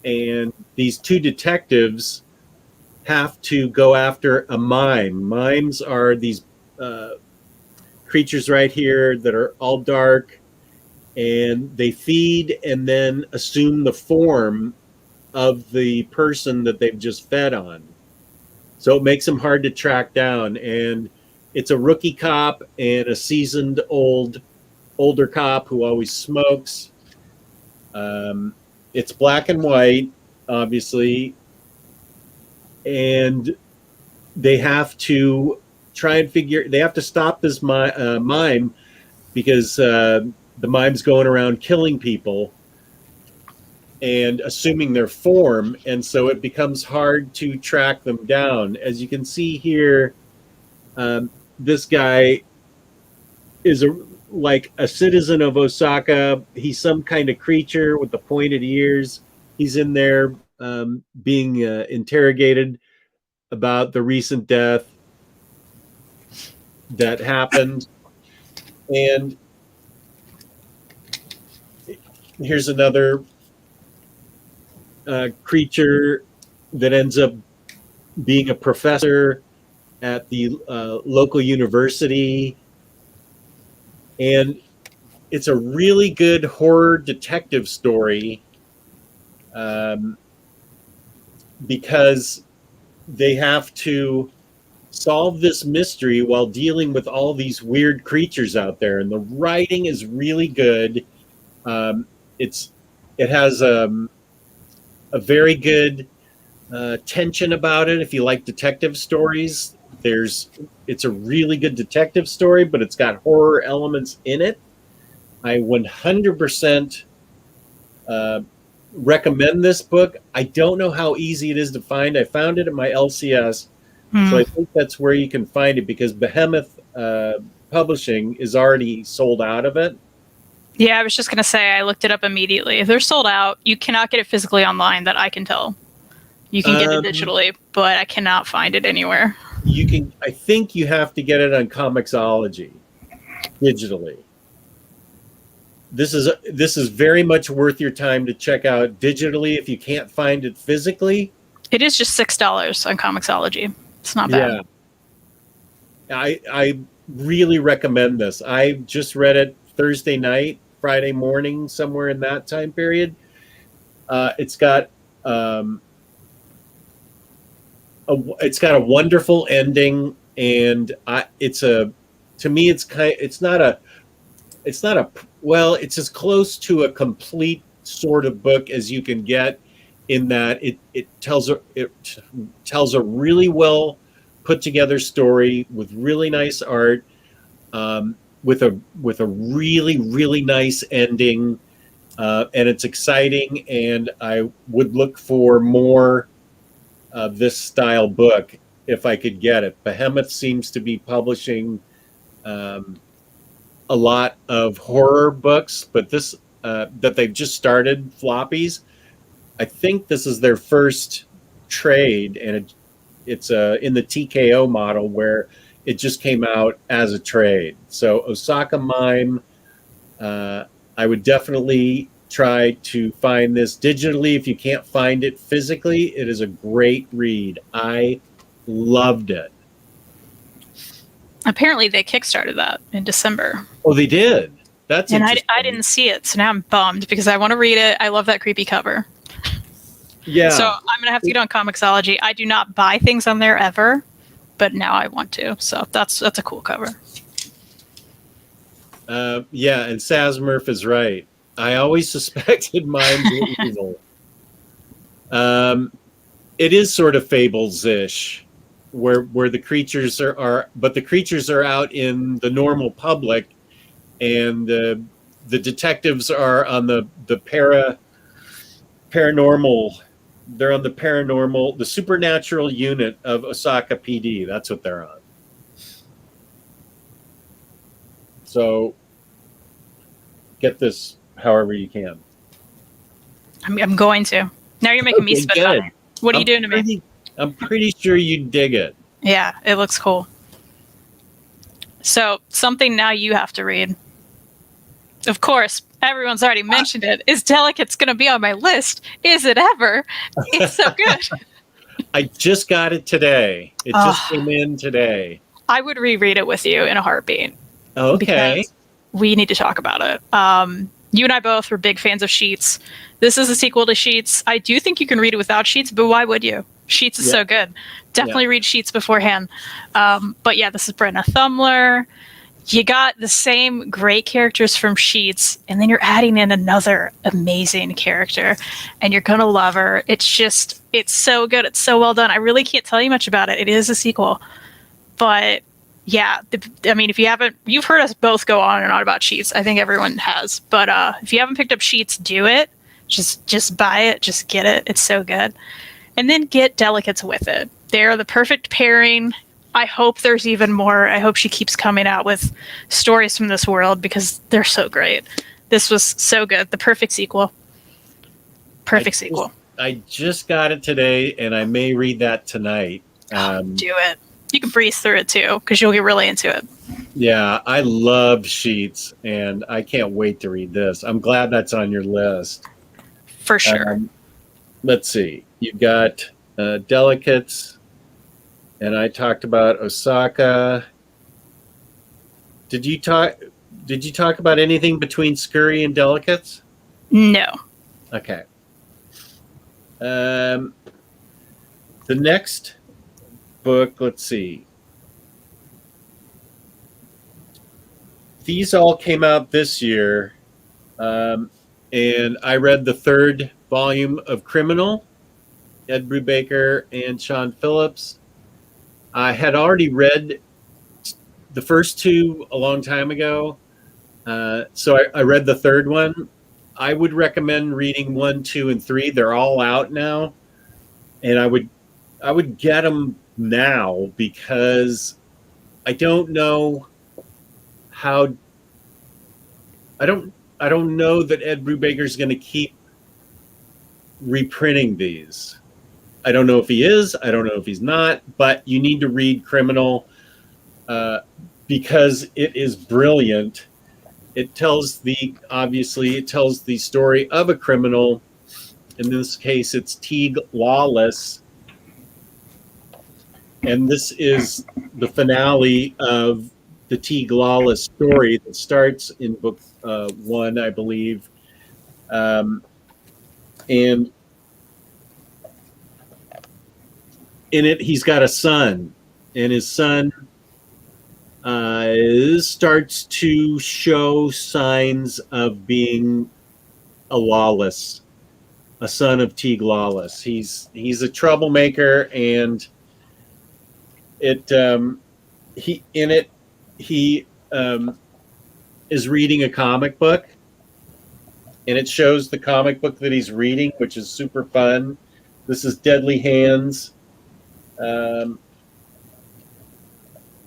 and these two detectives have to go after a mime. Mimes are these creatures right here that are all dark, and they feed and then assume the form of the person that they've just fed on. So it makes them hard to track down. And it's a rookie cop and a seasoned older cop who always smokes. It's black and white, obviously, and they have to they have to stop this mime because the mime's going around killing people and assuming their form, and so it becomes hard to track them down. As you can see here, this guy is like a citizen of Osaka. He's some kind of creature with the pointed ears. He's in there being interrogated about the recent death that happened. And here's another creature that ends up being a professor at the local university. And it's a really good horror detective story because they have to solve this mystery while dealing with all these weird creatures out there. And the writing is really good. It has a very good tension about it. If you like detective stories, it's a really good detective story, but it's got horror elements in it. I 100% recommend this book. I don't know how easy it is to find. I found it at my LCS, so I think that's where you can find it, because Behemoth Publishing is already sold out of it. Yeah, I was just going to say, I looked it up immediately. If they're sold out, you cannot get it physically online, that I can tell. You can get it digitally, but I cannot find it anywhere. I think you have to get it on Comixology digitally. This is very much worth your time to check out digitally if you can't find it physically. It is just $6 on Comixology. It's not bad. Yeah. I really recommend this. I just read it Thursday night, Friday morning, somewhere in that time period. It's got a wonderful ending, and it's as close to a complete sort of book as you can get, in that it tells a really well put together story with really nice art, with a really, really nice ending, and it's exciting, and I would look for more of this style book if I could get it. Behemoth seems to be publishing a lot of horror books, but this that they've just started floppies. I think this is their first trade, and it's in the TKO model where it just came out as a trade. So Osaka Mime, I would definitely try to find this digitally. If you can't find it physically, it is a great read. I loved it. Apparently, they kickstarted that in December. Oh, they did. That's and interesting. I didn't see it, so now I'm bummed because I want to read it. I love that creepy cover. Yeah. So I'm gonna have to get on Comixology. I do not buy things on there ever, but now I want to. So that's a cool cover. Yeah, and Sazmurph is right. I always suspected mine were evil. It is sort of Fables-ish, where the creatures are, but the creatures are out in the normal public, and the detectives are on the paranormal. They're on the paranormal, the supernatural unit of Osaka PD. That's what they're on. So get this however you can. I'm going to. Now you're making me spit on it. What are you doing to me? I'm pretty sure you dig it. Yeah, it looks cool. So something now you have to read. Of course, everyone's already mentioned it. Is Delicate's going to be on my list? Is it ever? It's so good. I just got it today. It just came in today. I would reread it with you in a heartbeat. Okay. We need to talk about it. You and I both were big fans of Sheets. This is a sequel to Sheets. I do think you can read it without Sheets, but why would you? Sheets is so good. Definitely read Sheets beforehand. But yeah, this is Brenna Thumler. You got the same great characters from Sheets, and then you're adding in another amazing character, and you're going to love her. It's so good. It's so well done. I really can't tell you much about it. It is a sequel. But yeah, I mean, if you've heard us both go on and on about Sheets. I think everyone has. But if you haven't picked up Sheets, do it. Just buy it. Just get it. It's so good. And then get Delicates with it. They're the perfect pairing. I hope there's even more. I hope she keeps coming out with stories from this world because they're so great. This was so good. The perfect sequel. I just got it today, and I may read that tonight. Do it. You can breeze through it too because you'll get really into it. Yeah, I love Sheets, and I can't wait to read this. I'm glad that's on your list. For sure. Let's see. You've got Delicates. And I talked about Osaka. Did you talk about anything between Scurry and Delicates? No. Okay. The next book, let's see. These all came out this year. And I read the 3rd volume of Criminal, Ed Brubaker and Sean Phillips. I had already read the first 2 a long time ago, so I read the 3rd one. I would recommend reading 1, 2, and 3. They're all out now, and I would get them now because I don't know how. I don't know that Ed Brubaker's going to keep reprinting these. I don't know if he is. I don't know if he's not. But you need to read Criminal because it is brilliant. It tells the story of a criminal. In this case, it's Teague Lawless, and this is the finale of the Teague Lawless story that starts in book 1, I believe, and in it, he's got a son, and his son starts to show signs of being a son of Teague Lawless. He's a troublemaker, and he is reading a comic book, and it shows the comic book that he's reading, which is super fun. This is Deadly Hands.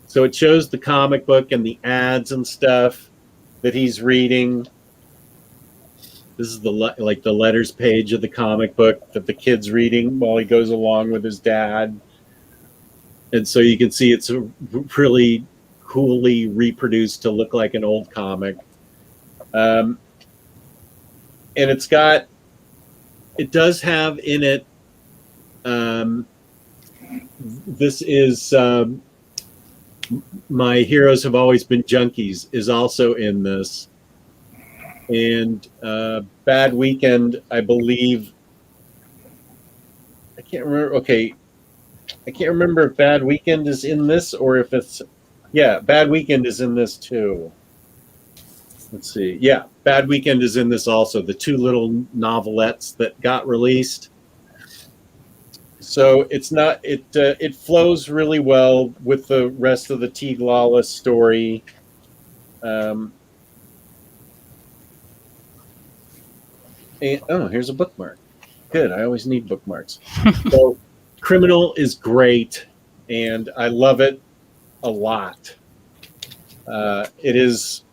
So it shows the comic book and the ads and stuff that he's reading. This is the letters page of the comic book that the kid's reading while he goes along with his dad. And so you can see it's really coolly reproduced to look like an old comic. And it does have in it, this is My Heroes Have Always Been Junkies is also in this. And Bad Weekend, I believe. I can't remember. Okay. I can't remember if Bad Weekend is in this or if it's. Yeah, Bad Weekend is in this too. Let's see. Yeah, Bad Weekend is in this also. The two little novelettes that got released. So it's not. It flows really well with the rest of the Teague Lawless story. And, here's a bookmark. Good. I always need bookmarks. So, Criminal is great, and I love it a lot. It is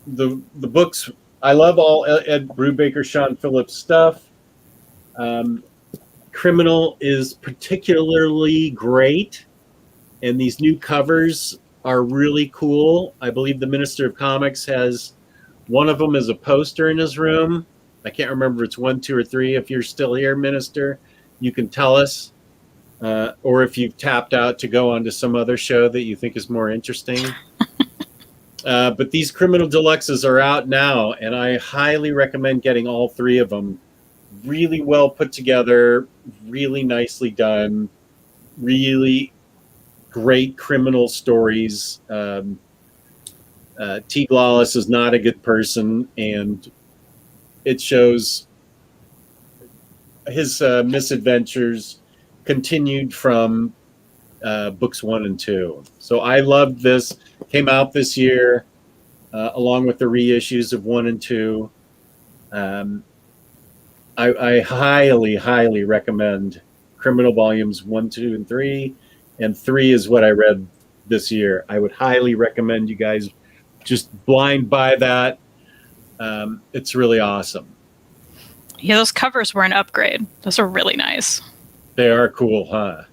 the books. I love all Ed Brubaker, Sean Phillips stuff. Criminal is particularly great, and these new covers are really cool. I believe the Minister of Comics has one of them as a poster in his room. I can't remember if it's 1, 2, or 3. If you're still here, Minister, you can tell us. Or if you've tapped out to go on to some other show that you think is more interesting. But these Criminal Deluxes are out now, and I highly recommend getting all 3 of them. Really well put together, really nicely done, really great criminal stories. Teague Lawless is not a good person, and it shows his misadventures continued from books 1 and 2. So I loved this. Came out this year, along with the reissues of 1 and 2. I highly, highly recommend Criminal Volumes 1, 2, and 3. And 3 is what I read this year. I would highly recommend you guys just blind buy that. It's really awesome. Yeah, those covers were an upgrade. Those are really nice. They are cool, huh?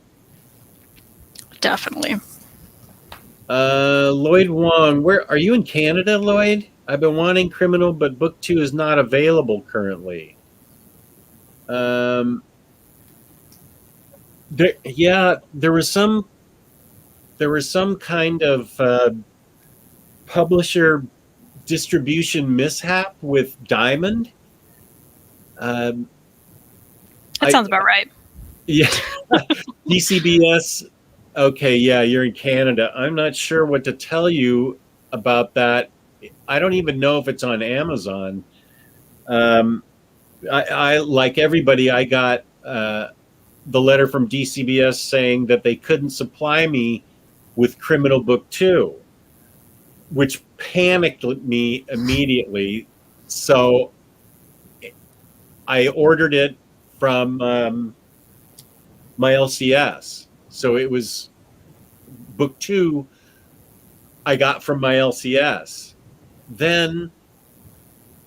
Definitely. Lloyd Wong, where are you in Canada, Lloyd? I've been wanting Criminal, but book 2 is not available currently. There was some kind of publisher distribution mishap with Diamond. That sounds about right. Yeah. DCBS. Okay, yeah, you're in Canada. I'm not sure what to tell you about that. I don't even know if it's on Amazon. I like everybody, I got the letter from DCBS saying that they couldn't supply me with Criminal Book 2, which panicked me immediately. So I ordered it from my LCS. So it was book 2 I got from my LCS. Then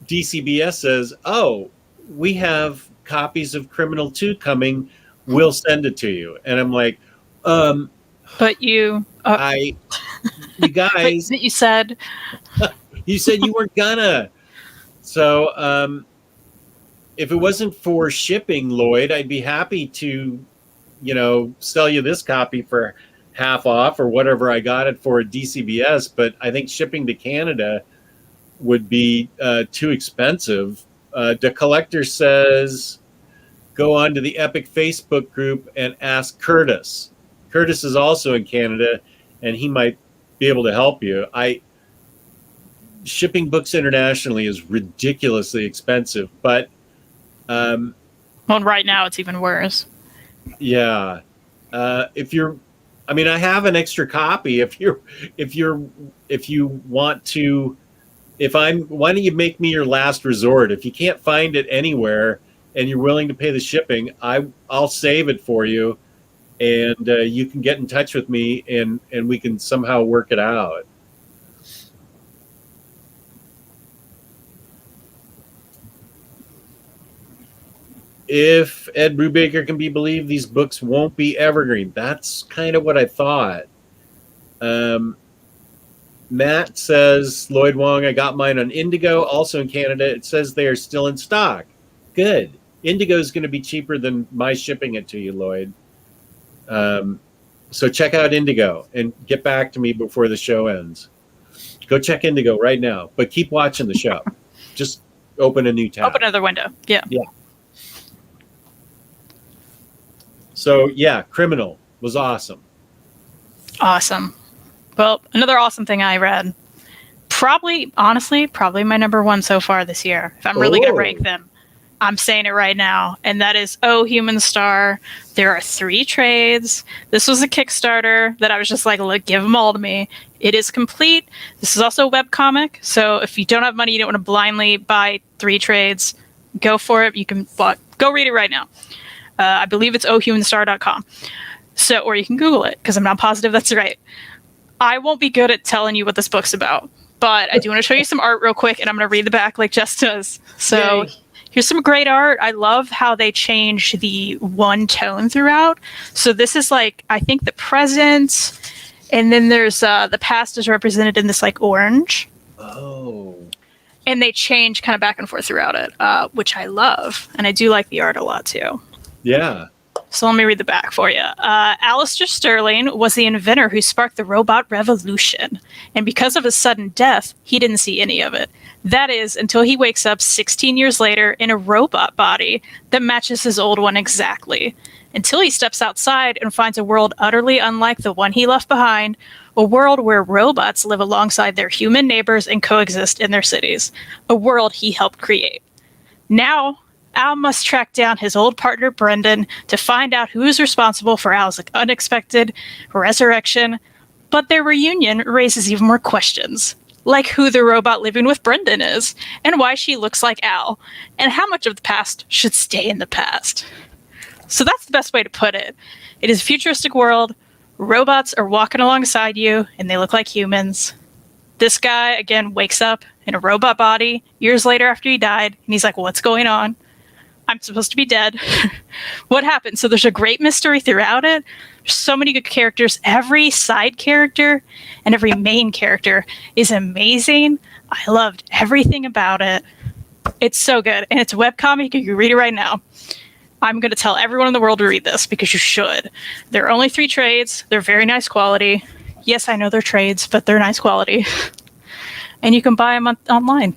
DCBS says, oh, we have copies of Criminal 2 coming. We'll send it to you. And I'm like, but you guys, you said you weren't gonna. So if it wasn't for shipping, Lloyd, I'd be happy to, sell you this copy for half off or whatever I got it for at DCBS. But I think shipping to Canada would be too expensive. The collector says, go on to the Epic Facebook group and ask Curtis. Curtis is also in Canada, and he might be able to help you. Shipping books internationally is ridiculously expensive, but well, right now it's even worse. Yeah, I have an extra copy. If you want to, why don't you make me your last resort? If you can't find it anywhere and you're willing to pay the shipping, I'll save it for you, and you can get in touch with me, and we can somehow work it out. If Ed Brubaker can be believed, these books won't be evergreen. That's kind of what I thought. Matt says, Lloyd Wong, I got mine on Indigo, also in Canada. It says they are still in stock. Good. Indigo is going to be cheaper than my shipping it to you, Lloyd. So check out Indigo and get back to me before the show ends. Go check Indigo right now, but keep watching the show. Just open a new tab. Open another window. Yeah. Yeah. So yeah, Criminal was awesome. Awesome. Well, another awesome thing I read. Probably my number one so far this year. If I'm really going to rank them, I'm saying it right now. And that is Oh, Human Star. There are 3 trades. This was a Kickstarter that I was just like, look, give them all to me. It is complete. This is also a webcomic. So if you don't have money, you don't want to blindly buy 3 trades, go for it. You can go read it right now. I believe it's ohhumanstar.com. So, or you can Google it because I'm not positive that's right. I won't be good at telling you what this book's about, but I do want to show you some art real quick, and I'm going to read the back like Jess does. So Yay. Here's some great art. I love how they change the one tone throughout. So this is like, I think the present, and then there's the past is represented in this like orange. Oh. And they change kind of back and forth throughout it, which I love. And I do like the art a lot too. Yeah. So let me read the back for you. Alistair Sterling was the inventor who sparked the robot revolution. And because of his sudden death, he didn't see any of it. That is, until he wakes up 16 years later in a robot body that matches his old one exactly. Until he steps outside and finds a world utterly unlike the one he left behind. A world where robots live alongside their human neighbors and coexist in their cities. A world he helped create. Now, Al must track down his old partner Brendan to find out who is responsible for Al's unexpected resurrection, but their reunion raises even more questions, like who the robot living with Brendan is, and why she looks like Al, and how much of the past should stay in the past. So that's the best way to put it. It is a futuristic world, robots are walking alongside you, and they look like humans. This guy, again, wakes up in a robot body years later after he died, and he's like, what's going on? I'm supposed to be dead. What happened? So there's a great mystery throughout it. There's so many good characters. Every side character and every main character is amazing. I loved everything about it. It's so good. And it's a webcomic. You can read it right now. I'm going to tell everyone in the world to read this because you should. There are only 3 trades. They're very nice quality. Yes, I know they're trades, but they're nice quality. And you can buy them online.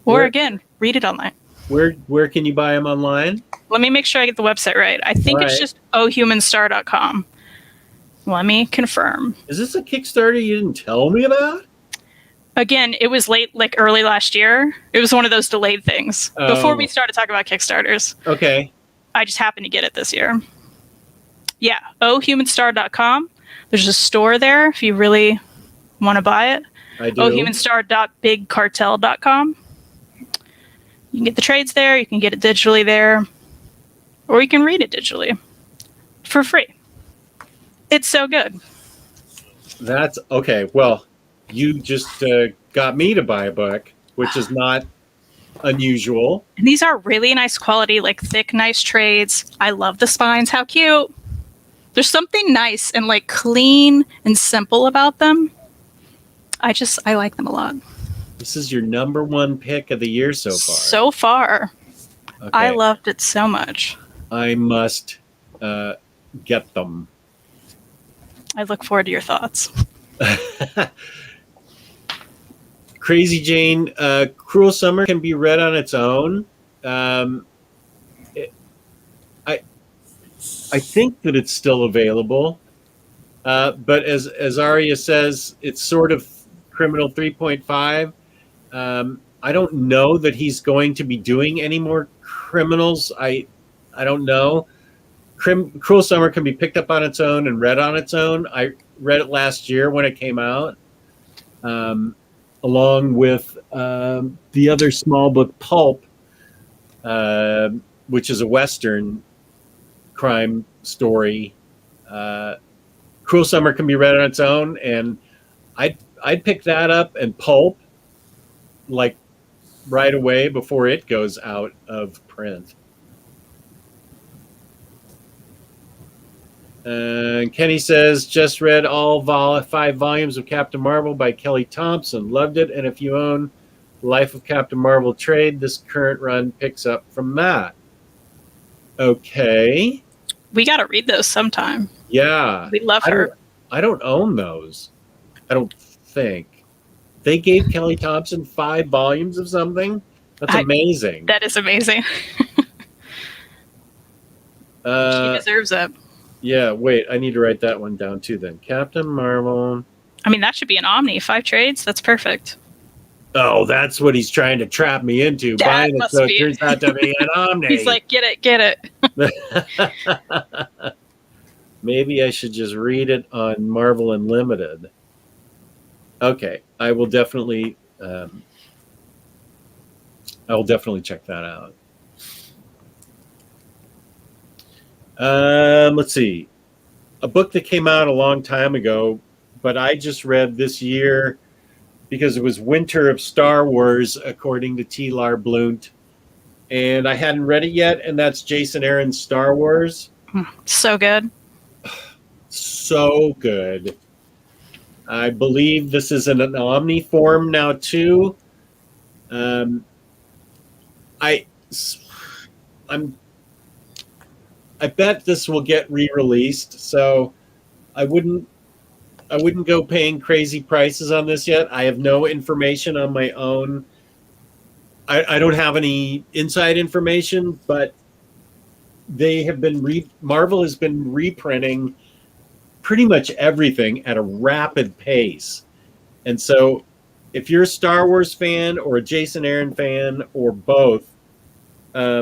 Or again, read it online. Where can you buy them online? Let me make sure I get the website right. I think it's just ohhumanstar.com. Let me confirm. Is this a Kickstarter you didn't tell me about? Again, it was late, like early last year. It was one of those delayed things. Before we started talking about Kickstarters. Okay. I just happened to get it this year. Yeah, ohhumanstar.com. There's a store there if you really want to buy it. I do. ohhumanstar.bigcartel.com. You can get the trades there, you can get it digitally there, or you can read it digitally for free. It's so good. That's okay. Well, you just got me to buy a book, which is not unusual. And these are really nice quality, like thick, nice trades. I love the spines. How cute. There's something nice and like clean and simple about them. I like them a lot. This is your number 1 pick of the year so far. So far. Okay. I loved it so much. I must get them. I look forward to your thoughts. Crazy Jane, Cruel Summer can be read on its own. I think that it's still available. But as Aria says, it's sort of Criminal 3.5. I don't know that he's going to be doing any more criminals. I don't know. Cruel Summer can be picked up on its own and read on its own. I read it last year when it came out, along with the other small book Pulp, which is a Western crime story. Cruel Summer can be read on its own, and I'd pick that up and Pulp like right away before it goes out of print. Kenny says, just read all 5 volumes of Captain Marvel by Kelly Thompson. Loved it. And if you own Life of Captain Marvel trade, this current run picks up from that. Okay. We got to read those sometime. Yeah. We love her. I don't own those. I don't think. They gave Kelly Thompson 5 volumes of something? That's amazing. That is amazing. She deserves it. Yeah, wait. I need to write that one down too then. Captain Marvel. I mean, that should be an Omni. 5 trades? That's perfect. Oh, that's what he's trying to trap me into. Buying it so it turns out to be an Omni. He's like, get it. Maybe I should just read it on Marvel Unlimited. Okay, I will definitely check that out. Let's see. A book that came out a long time ago, but I just read this year because it was Winter of Star Wars, according to T. Lar Blunt. And I hadn't read it yet, and that's Jason Aaron's Star Wars. So good. So good. I believe this is in an Omni form now, too. I bet this will get re-released, so I wouldn't go paying crazy prices on this yet. I have no information on my own. I don't have any inside information, but they have been Marvel has been reprinting pretty much everything at a rapid pace. And so if you're a Star Wars fan or a Jason Aaron fan or both, I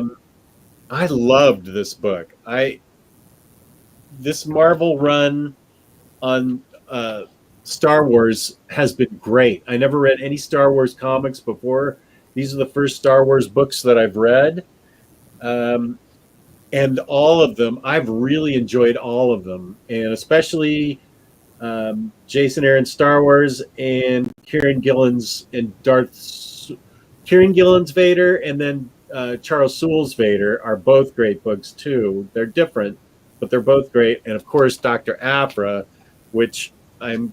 loved this book. This Marvel run on Star Wars has been great. I never read any Star Wars comics before. These are the first Star Wars books that I've read. And all of them, I've really enjoyed all of them. And especially Jason Aaron's Star Wars and Kieran Gillen's Vader, and then Charles Soule's Vader are both great books too. They're different, but they're both great. And of course, Dr. Aphra, which I'm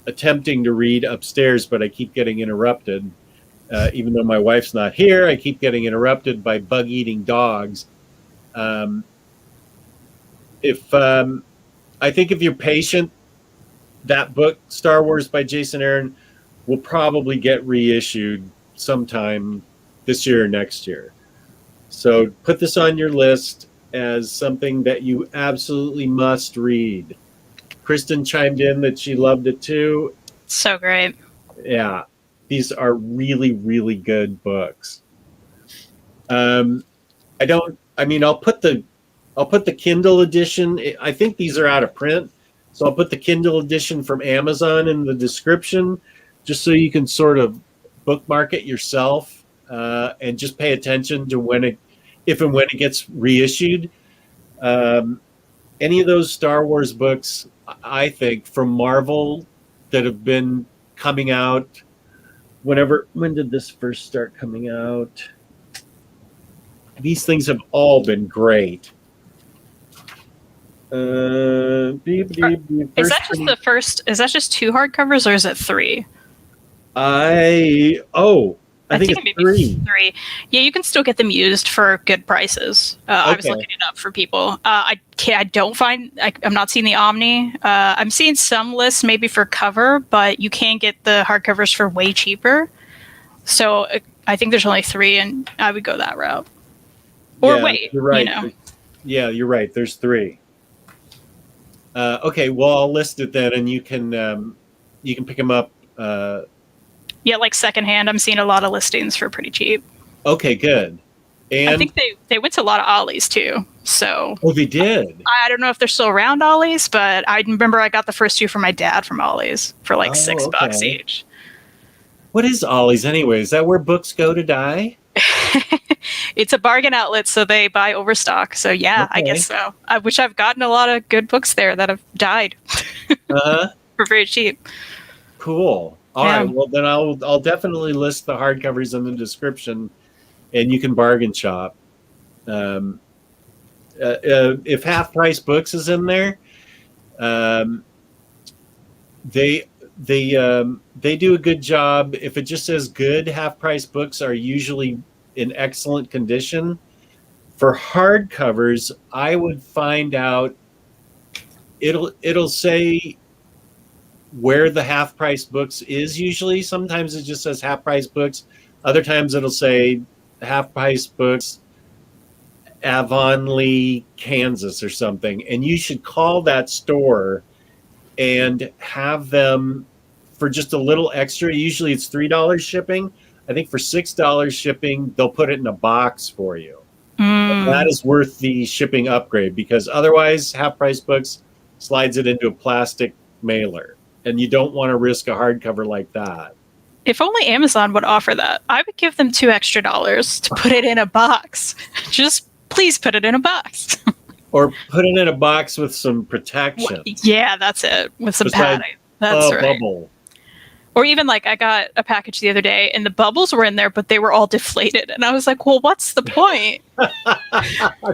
attempting to read upstairs, but I keep getting interrupted. Even though my wife's not here, I keep getting interrupted by bug-eating dogs. I think if you're patient, that book, Star Wars by Jason Aaron, will probably get reissued sometime this year or next year. So put this on your list as something that you absolutely must read. Kristen chimed in that she loved it too. So great. Yeah. These are really, really good books. I'll put the Kindle edition. I think these are out of print, so I'll put the Kindle edition from Amazon in the description, just so you can sort of bookmark it yourself and just pay attention to if and when it gets reissued. Any of those Star Wars books, I think, from Marvel that have been coming out. When did this first start coming out? These things have all been great. Is that just the first? Is that just 2 hardcovers, or is it 3? I think it's 3. Yeah, you can still get them used for good prices. I was looking it up for people. I'm not seeing the Omni. I'm seeing some lists maybe for cover, but you can get the hardcovers for way cheaper. So I think there's only 3, and I would go that route. Or wait, you're right. Yeah, you're right. There's 3. Okay, well, I'll list it then, and you can pick them up. Yeah, like secondhand. I'm seeing a lot of listings for pretty cheap. Okay, good. And I think they went to a lot of Ollie's too. So they did. I don't know if they're still around Ollie's, but I remember I got the first 2 from my dad from Ollie's for like $6 each. What is Ollie's anyway? Is that where books go to die? It's a bargain outlet, so they buy overstock. So yeah, I guess so. I've gotten a lot of good books there that have died for very cheap. Cool. All right. Well, then I'll definitely list the hardcovers in the description, and you can bargain shop. If Half Price Books is in there, they do a good job. If it just says good, Half Price Books are usually in excellent condition. For hardcovers, I would find out. It'll say where the half price books is usually. Sometimes it just says half price books. Other times it'll say half price books, Avonlea, Kansas or something. And you should call that store and have them for just a little extra. Usually it's $3 shipping. I think for $6 shipping, they'll put it in a box for you. And that is worth the shipping upgrade, because otherwise half price books slides it into a plastic mailer, and you don't want to risk a hardcover like that. If only Amazon would offer that. I would give them $2 extra to put it in a box. Just please put it in a box. Or put it in a box with some protection. Yeah, that's it. With some padding. That's right. Bubble. Or even like I got a package the other day and the bubbles were in there, but they were all deflated. And I was like, well, what's the point?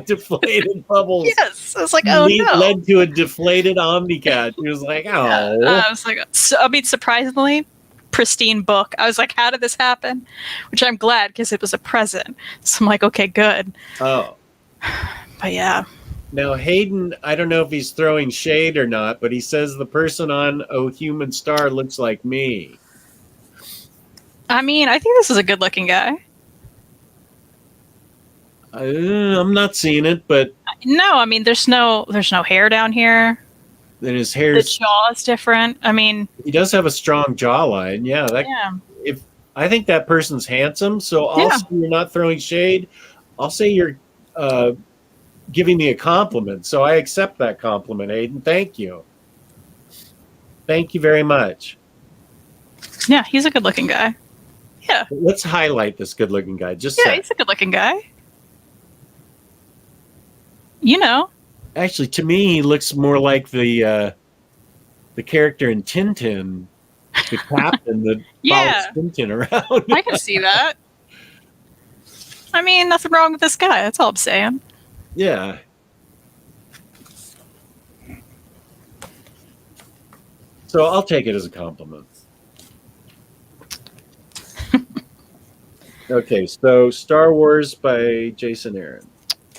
Deflated bubbles. Yes. I was like, oh no. Led to a deflated OmniCat. He was like, oh. I was like, surprisingly, pristine book. I was like, how did this happen? Which I'm glad, because it was a present. So I'm like, okay, good. Oh. But yeah. Now, Hayden, I don't know if he's throwing shade or not, but he says the person on Oh Human Star looks like me. I mean, I think this is a good-looking guy. I'm not seeing it, but no, I mean, there's no hair down here. Then his hair, the jaw is different. I mean, he does have a strong jawline. Yeah, If I think that person's handsome, so I'll say you're not throwing shade. I'll say you're giving me a compliment, so I accept that compliment, Aiden. Thank you. Thank you very much. Yeah, he's a good-looking guy. Yeah. Let's highlight this good-looking guy. He's a good-looking guy. You know. Actually, to me, he looks more like the character in Tintin, the captain that follows Tintin around. I can see that. I mean, nothing wrong with this guy. That's all I'm saying. Yeah. So I'll take it as a compliment. Okay, so Star Wars by Jason Aaron.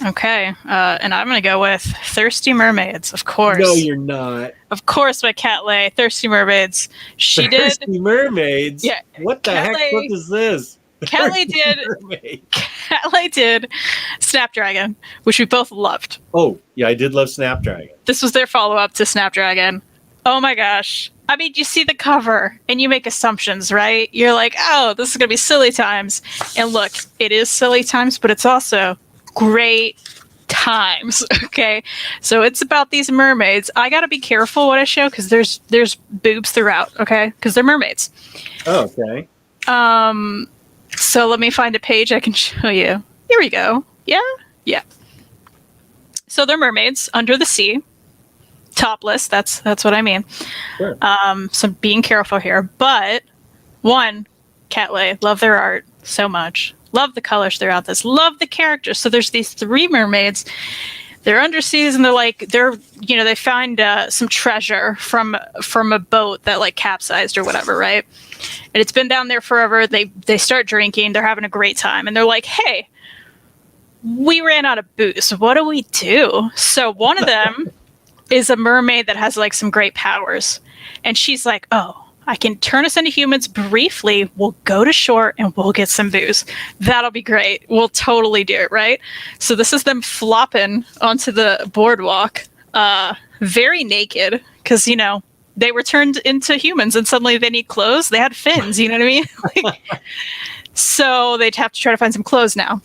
Okay, and I'm going to go with Thirsty Mermaids, of course. No, you're not. Of course, by Cat Lay, Thirsty Mermaids. Thirsty Mermaids? Yeah. What the heck book is this? Cat Lay did Snapdragon, which we both loved. Oh, yeah, I did love Snapdragon. This was their follow-up to Snapdragon. Oh my gosh. I mean, you see the cover and you make assumptions, right? You're like, oh, this is going to be silly times. And look, it is silly times, but it's also great times. Okay. So it's about these mermaids. I got to be careful what I show, because there's boobs throughout. Okay. Because they're mermaids. Oh, okay. So let me find a page I can show you. Here we go. Yeah. Yeah. So they're mermaids under the sea. Topless. That's what I mean. Sure. So being careful here. But one, Cat Lay, love their art so much. Love the colors throughout this. Love the characters. So there's these three mermaids. They're underseas and they find some treasure from a boat that like capsized or whatever, right? And it's been down there forever. They start drinking. They're having a great time. And they're like, hey, we ran out of booze. What do we do? So one of them is a mermaid that has like some great powers. And she's like, oh, I can turn us into humans briefly. We'll go to shore and we'll get some booze. That'll be great. We'll totally do it, right? So this is them flopping onto the boardwalk, very naked, because, they were turned into humans and suddenly they need clothes. They had fins, you know what I mean? So they'd have to try to find some clothes now.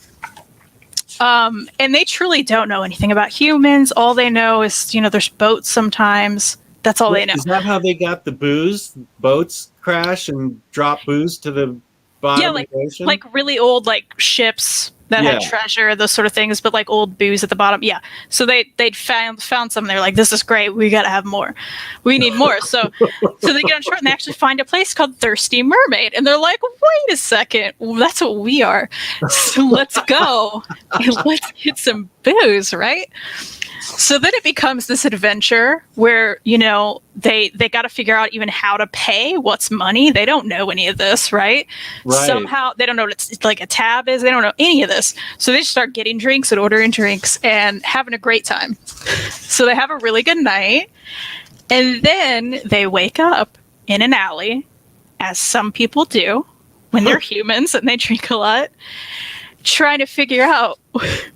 And they truly don't know anything about humans. All they know is, there's boats sometimes. That's all they know. Is that how they got the booze? Boats crash and drop booze to the bottom of the ocean? Like really old ships that had treasure, those sort of things, but like old booze at the bottom. Yeah. So they'd found some. They're like, this is great. We got to have more. We need more. So they get on shore and they actually find a place called Thirsty Mermaid. And they're like, wait a second. Well, that's what we are. So let's go and let's get some booze, right? So then it becomes this adventure where, you know, they got to figure out even how to pay, what's money. They don't know any of this, right? Somehow they don't know what it's like a tab is. They don't know any of this. So they just start getting drinks and ordering drinks and having a great time. So they have a really good night. And then they wake up in an alley, as some people do when they're humans and they drink a lot, trying to figure out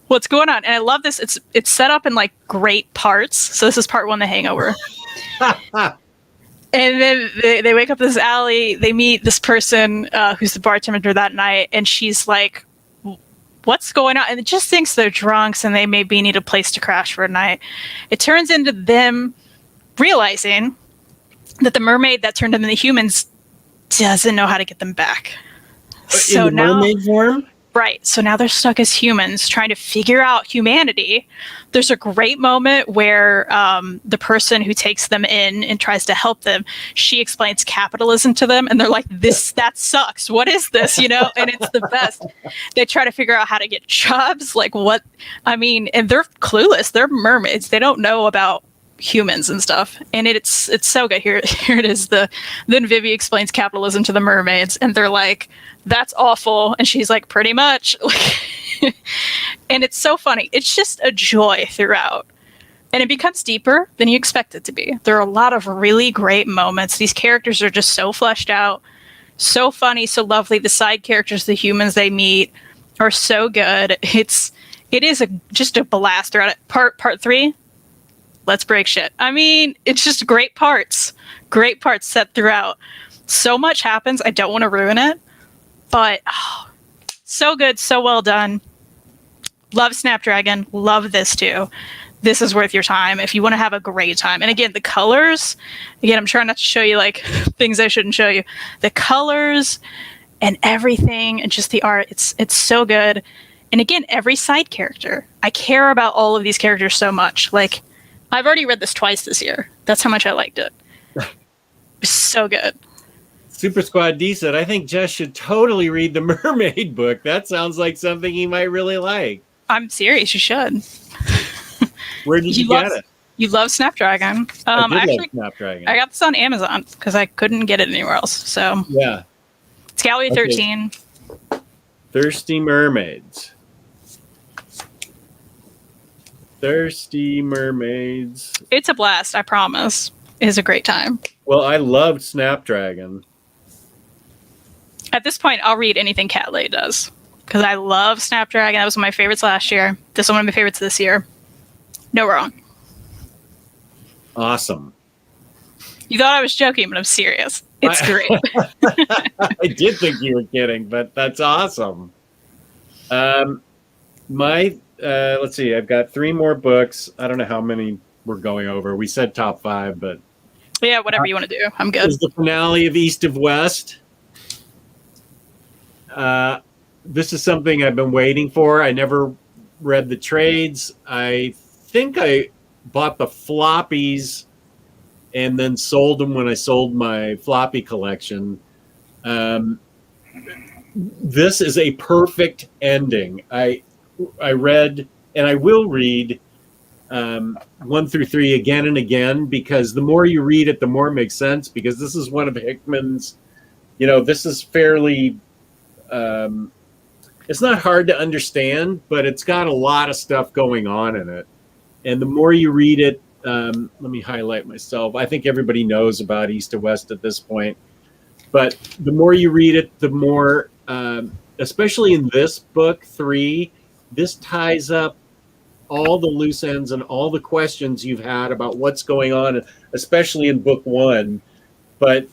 what's going on. And I love this. It's set up in like great parts. So this is part one, The Hangover. And then they wake up in this alley. They meet this person who's the bartender that night, and she's like, what's going on? And it just thinks they're drunks and they maybe need a place to crash for a night. It turns into them realizing that the mermaid that turned them into humans doesn't know how to get them back. So in the mermaid form? Right. So now they're stuck as humans trying to figure out humanity. There's a great moment where the person who takes them in and tries to help them, she explains capitalism to them. And they're like, that sucks. What is this? You know, and it's the best. They try to figure out how to get jobs. Like what? I mean, and they're clueless. They're mermaids. They don't know about humans and stuff. And it's so good. Here it is. Then Vivi explains capitalism to the mermaids and they're like, that's awful. And she's like, pretty much. And it's so funny. It's just a joy throughout. And it becomes deeper than you expect it to be. There are a lot of really great moments. These characters are just so fleshed out, so funny, so lovely. The side characters, the humans they meet are so good. It is just a blast throughout it. Part 3, let's break shit. I mean, it's just great parts set throughout. So much happens. I don't want to ruin it, but so good, so well done. Love Snapdragon. Love this too. This is worth your time if you want to have a great time. And again, the colors. Again, I'm trying not to show you like things I shouldn't show you. The colors and everything, and just the art. It's so good. And again, every side character. I care about all of these characters so much. Like, I've already read this twice this year. That's how much I liked it. So good. Super Squad D said, I think Jess should totally read the Mermaid book. That sounds like something he might really like. I'm serious. You should. Where did you get it? You love Snapdragon. I love Snapdragon. I got this on Amazon because I couldn't get it anywhere else. So yeah, it's Gallery 13. Thirsty Mermaids. Thirsty Mermaids. It's a blast, I promise. It's a great time. Well, I loved Snapdragon. At this point, I'll read anything Cat Lay does. Because I love Snapdragon. That was one of my favorites last year. This is one of my favorites this year. No wrong. Awesome. You thought I was joking, but I'm serious. It's great. I did think you were kidding, but that's awesome. Let's see, I've got 3 more books. I don't know how many we're going over. We said top 5, but yeah, whatever you want to do. I'm good. This is the finale of East of West. This is something I've been waiting for. I never read the trades. I think I bought the floppies and then sold them when I sold my floppy collection. This is a perfect ending. I read, and I will read 1 through 3 again and again, because the more you read it, the more it makes sense, because this is one of Hickman's, this is fairly, it's not hard to understand, but it's got a lot of stuff going on in it. And the more you read it, let me highlight myself. I think everybody knows about East to West at this point, but the more you read it, the more, especially in this book 3, this ties up all the loose ends and all the questions you've had about what's going on, especially in book 1. But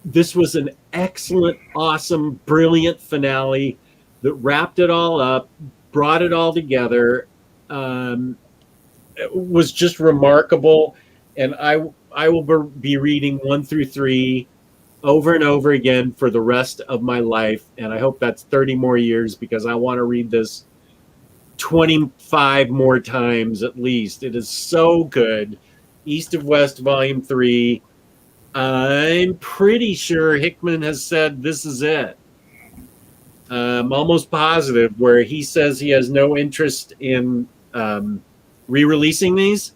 this was an excellent, awesome, brilliant finale that wrapped it all up, brought it all together. It was just remarkable. And I will be reading 1 through 3 over and over again for the rest of my life. And I hope that's 30 more years, because I want to read this 25 more times at least. It is so good. East of West, Volume 3. I'm pretty sure Hickman has said this is it. I'm almost positive, where he says he has no interest in re-releasing these.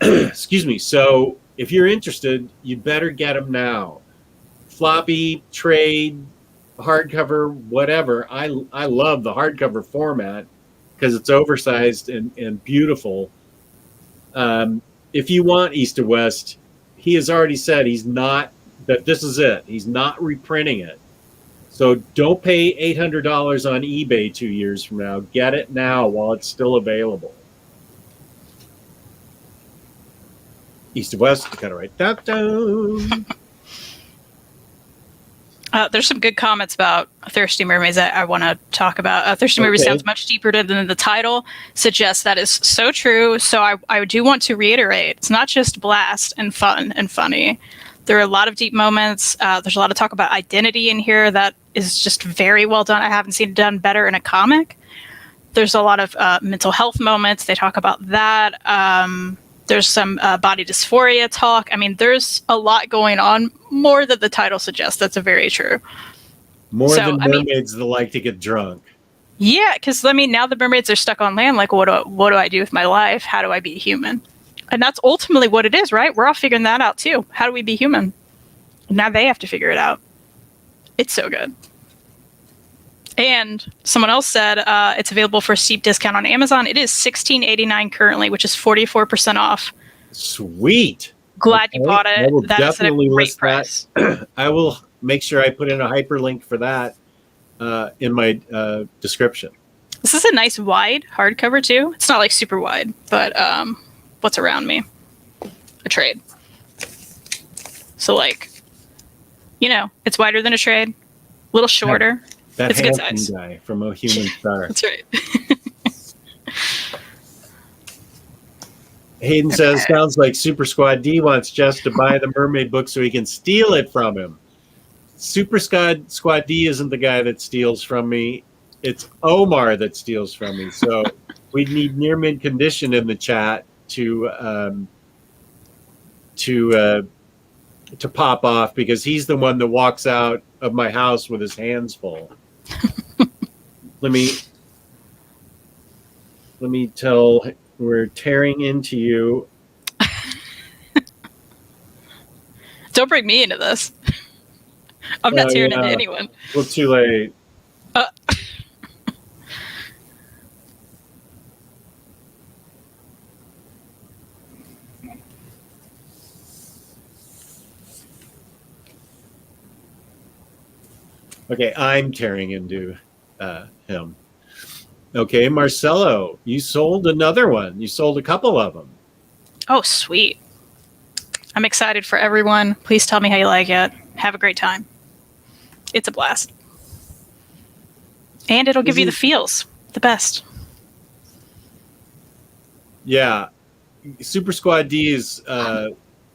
Excuse me. So if you're interested, you'd better get them now. Floppy, trade, hardcover, whatever. I love the hardcover format because it's oversized and beautiful. If you want East to West, he has already said that this is it. He's not reprinting it. So don't pay $800 on eBay 2 years from now. Get it now while it's still available. East to West, gotta write that down. There's some good comments about Thirsty Mermaids that I want to talk about. Thirsty Mermaids sounds much deeper than the title suggests. That is so true. So I do want to reiterate, it's not just blast and fun and funny. There are a lot of deep moments. There's a lot of talk about identity in here that is just very well done. I haven't seen it done better in a comic. There's a lot of mental health moments. They talk about that. There's some body dysphoria talk. I mean, there's a lot going on, more than the title suggests. That's very true. More than mermaids that like to get drunk. Yeah, because, I mean, now the mermaids are stuck on land. Like, what do I do with my life? How do I be human? And that's ultimately what it is, right? We're all figuring that out, too. How do we be human? Now they have to figure it out. It's so good. And someone else said it's available for a steep discount on Amazon. It is $16.89 currently, which is 44% off. Sweet. Glad you bought it. I will That is a great price. I will make sure I put in a hyperlink for that in my description. This is a nice wide hardcover, too. It's not like super wide, but what's around me? A trade. So, like, you know, it's wider than a trade, a little shorter. That it's a good handsome size. guy from A Human Star. That's right. Hayden says, sounds like Super Squad D wants Jess to buy the mermaid book so he can steal it from him. Super Squad D isn't the guy that steals from me. It's Omar that steals from me. So we need near mint condition in the chat to pop off, because he's the one that walks out of my house with his hands full. Let me tell, we're tearing into you. Don't bring me into this. I'm not tearing into anyone. Well, too late. Okay, I'm tearing into him. Okay, Marcelo, you sold another one. You sold a couple of them. Oh, sweet. I'm excited for everyone. Please tell me how you like it. Have a great time. It's a blast. And it'll give you the feels. The best. Yeah. Super Squad D is,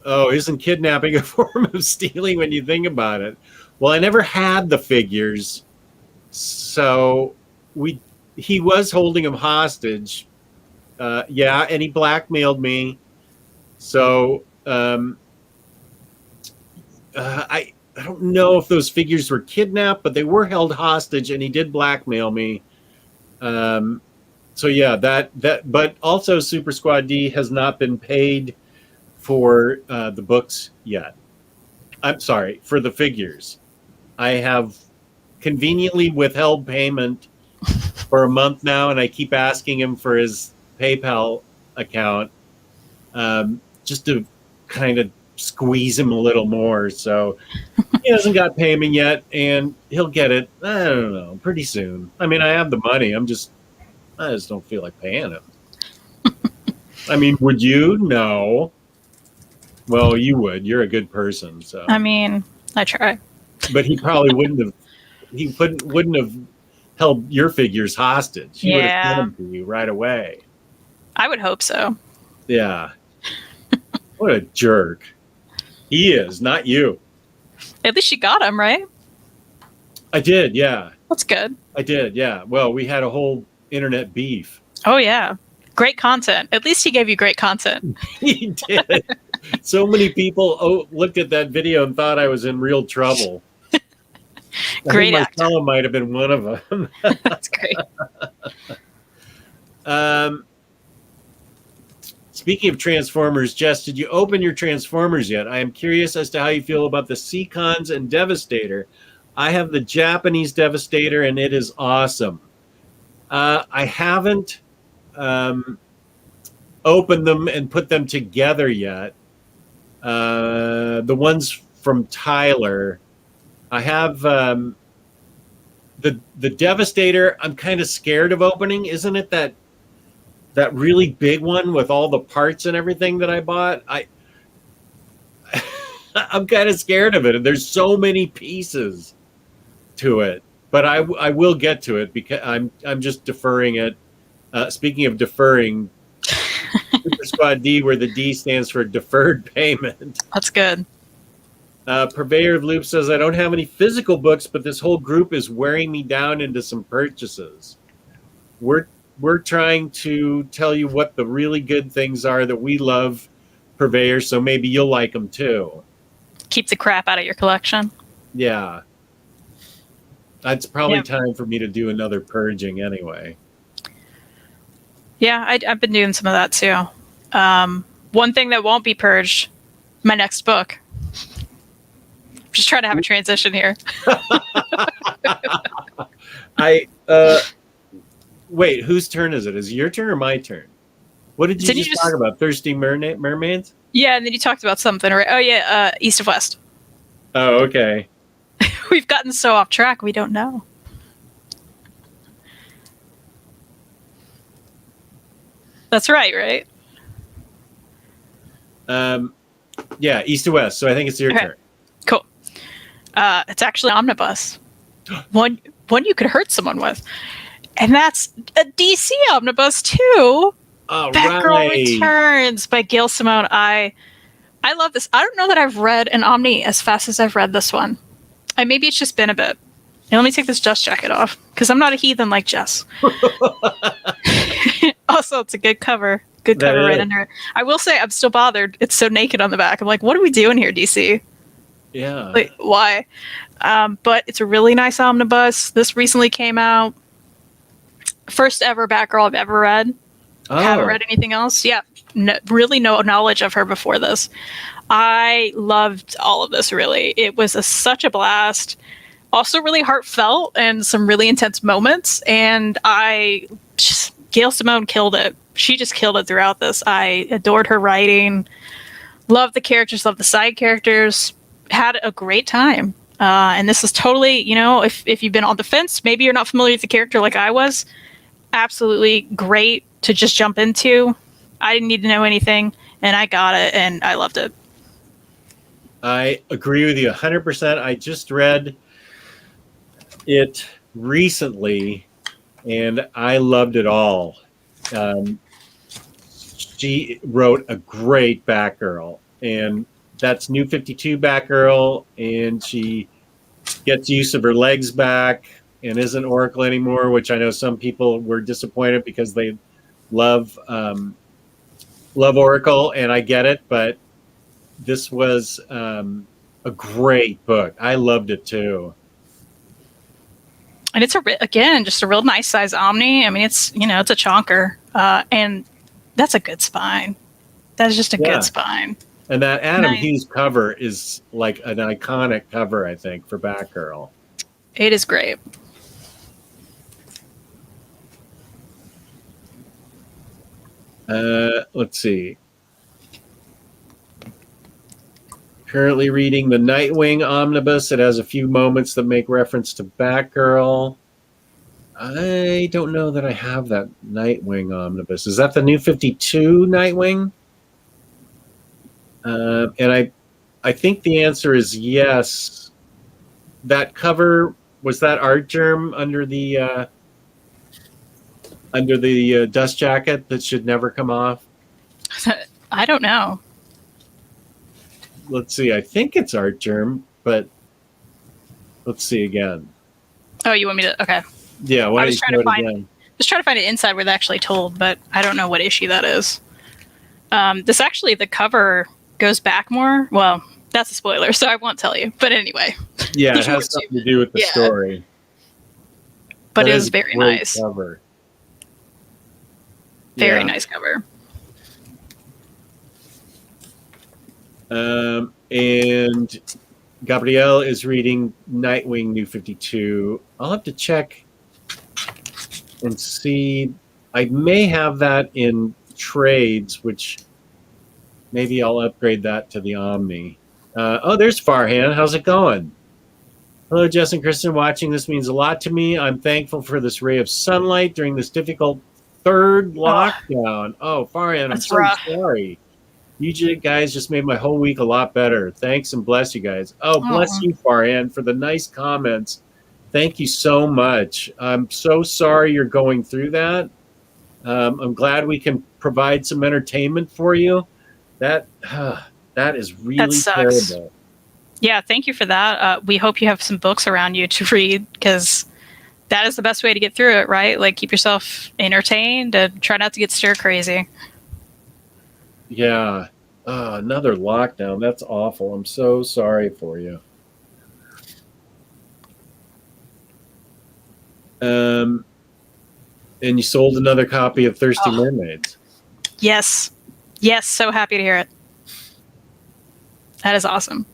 isn't kidnapping a form of stealing when you think about it? Well, I never had the figures, so he was holding them hostage. And he blackmailed me. So I don't know if those figures were kidnapped, but they were held hostage, and he did blackmail me. But also Super Squad D has not been paid for the books yet. I'm sorry, for the figures. I have conveniently withheld payment for a month now, and I keep asking him for his PayPal account just to kind of squeeze him a little more. So he hasn't got payment yet, and he'll get it, I don't know, pretty soon. I mean, I have the money. I just don't feel like paying him. I mean, would you? No. Well, you would. You're a good person. So I mean, I try. But he probably wouldn't have. He wouldn't have held your figures hostage. He would have sent them to you right away. I would hope so. Yeah. What a jerk. He is, not you. At least you got him, right? I did, yeah. That's good. I did, yeah. Well, we had a whole internet beef. Oh, yeah. Great content. At least he gave you great content. He did. So many people looked at that video and thought I was in real trouble. Great actor. Marcelo might have been one of them. That's great. Speaking of Transformers, Jess, did you open your Transformers yet? I am curious as to how you feel about the Seacons and Devastator. I have the Japanese Devastator, and it is awesome. I haven't opened them and put them together yet. The ones from Tyler, I have the Devastator. I'm kind of scared of opening. Isn't it that really big one with all the parts and everything that I bought? I'm kind of scared of it, and there's so many pieces to it. But I will get to it because I'm just deferring it. Speaking of deferring, Super Squad D, where the D stands for deferred payment. That's good. Purveyor of Loop says, I don't have any physical books, but this whole group is wearing me down into some purchases. We're trying to tell you what the really good things are that we love, Purveyor, so maybe you'll like them too. Keep the crap out of your collection. Yeah. It's probably time for me to do another purging anyway. Yeah, I've been doing some of that too. One thing that won't be purged, my next book. Just trying to have a transition here. Wait, whose turn is it? Is it your turn or my turn? What did you just talk about? Thirsty Mermaids? Yeah, and then you talked about something, right? Oh yeah, East of West. Oh, okay. We've gotten so off track, we don't know. That's right? Yeah, East to West. So I think it's your turn. Cool. It's actually Omnibus. One you could hurt someone with. And that's a DC Omnibus too. Oh, Batgirl Returns by Gail Simone. I love this. I don't know that I've read an Omni as fast as I've read this one. Maybe it's just been a bit. Now, let me take this Jess jacket off because I'm not a heathen like Jess. Also, it's a good cover. Good cover right under it. I will say I'm still bothered. It's so naked on the back. I'm like, what are we doing here, DC? Yeah. Like, why? But it's a really nice omnibus. This recently came out. First ever Batgirl I've ever read. Oh. Haven't read anything else. Yeah. Really no knowledge of her before this. I loved all of this, really. It was such a blast. Also really heartfelt and some really intense moments. And Gail Simone killed it. She just killed it throughout this. I adored her writing. Loved the characters, loved the side characters. Had a great time. And this is totally, if you've been on the fence, maybe you're not familiar with the character like I was. Absolutely great to just jump into. I didn't need to know anything, and I got it, and I loved it. I agree with you 100%. I just read it recently, and I loved it all. She wrote a great Batgirl, and that's New 52 Batgirl, and she gets use of her legs back and isn't Oracle anymore, which I know some people were disappointed because they love Oracle, and I get it, but this was a great book. I loved it too. And it's just a real nice size Omni. I mean, it's a chonker, and that's a good spine. That's just a good spine. And that Adam Hughes cover is like an iconic cover, I think, for Batgirl. It is great. Let's see. Currently reading the Nightwing Omnibus. It has a few moments that make reference to Batgirl. I don't know that I have that Nightwing Omnibus. Is that the New 52 Nightwing? And I think the answer is yes. That cover, was that art germ under the dust jacket that should never come off? I don't know. Let's see. I think it's art germ, but let's see again. Oh, you want me to? Okay. Yeah. I was trying to find it inside where they actually told, but I don't know what issue that is. This actually, the cover goes back more. Well, that's a spoiler, so I won't tell you. But anyway. Yeah, it has something to do with the story. But it was very nice. Cover. Very nice cover. And Gabrielle is reading Nightwing New 52. I'll have to check and see. I may have that in trades, which maybe I'll upgrade that to the Omni. There's Farhan. How's it going? Hello, Jess and Kristen. Watching this means a lot to me. I'm thankful for this ray of sunlight during this difficult third lockdown. Farhan, I'm so sorry. You guys just made my whole week a lot better. Thanks and bless you guys. Bless you, Farhan, for the nice comments. Thank you so much. I'm so sorry you're going through that. I'm glad we can provide some entertainment for you. That is really terrible. Yeah, thank you for that. We hope you have some books around you to read, because that is the best way to get through it, right? Like, keep yourself entertained and try not to get stir crazy. Yeah. Another lockdown. That's awful. I'm so sorry for you. And you sold another copy of Thirsty Mermaids. Yes. Yes, so happy to hear it. That is awesome.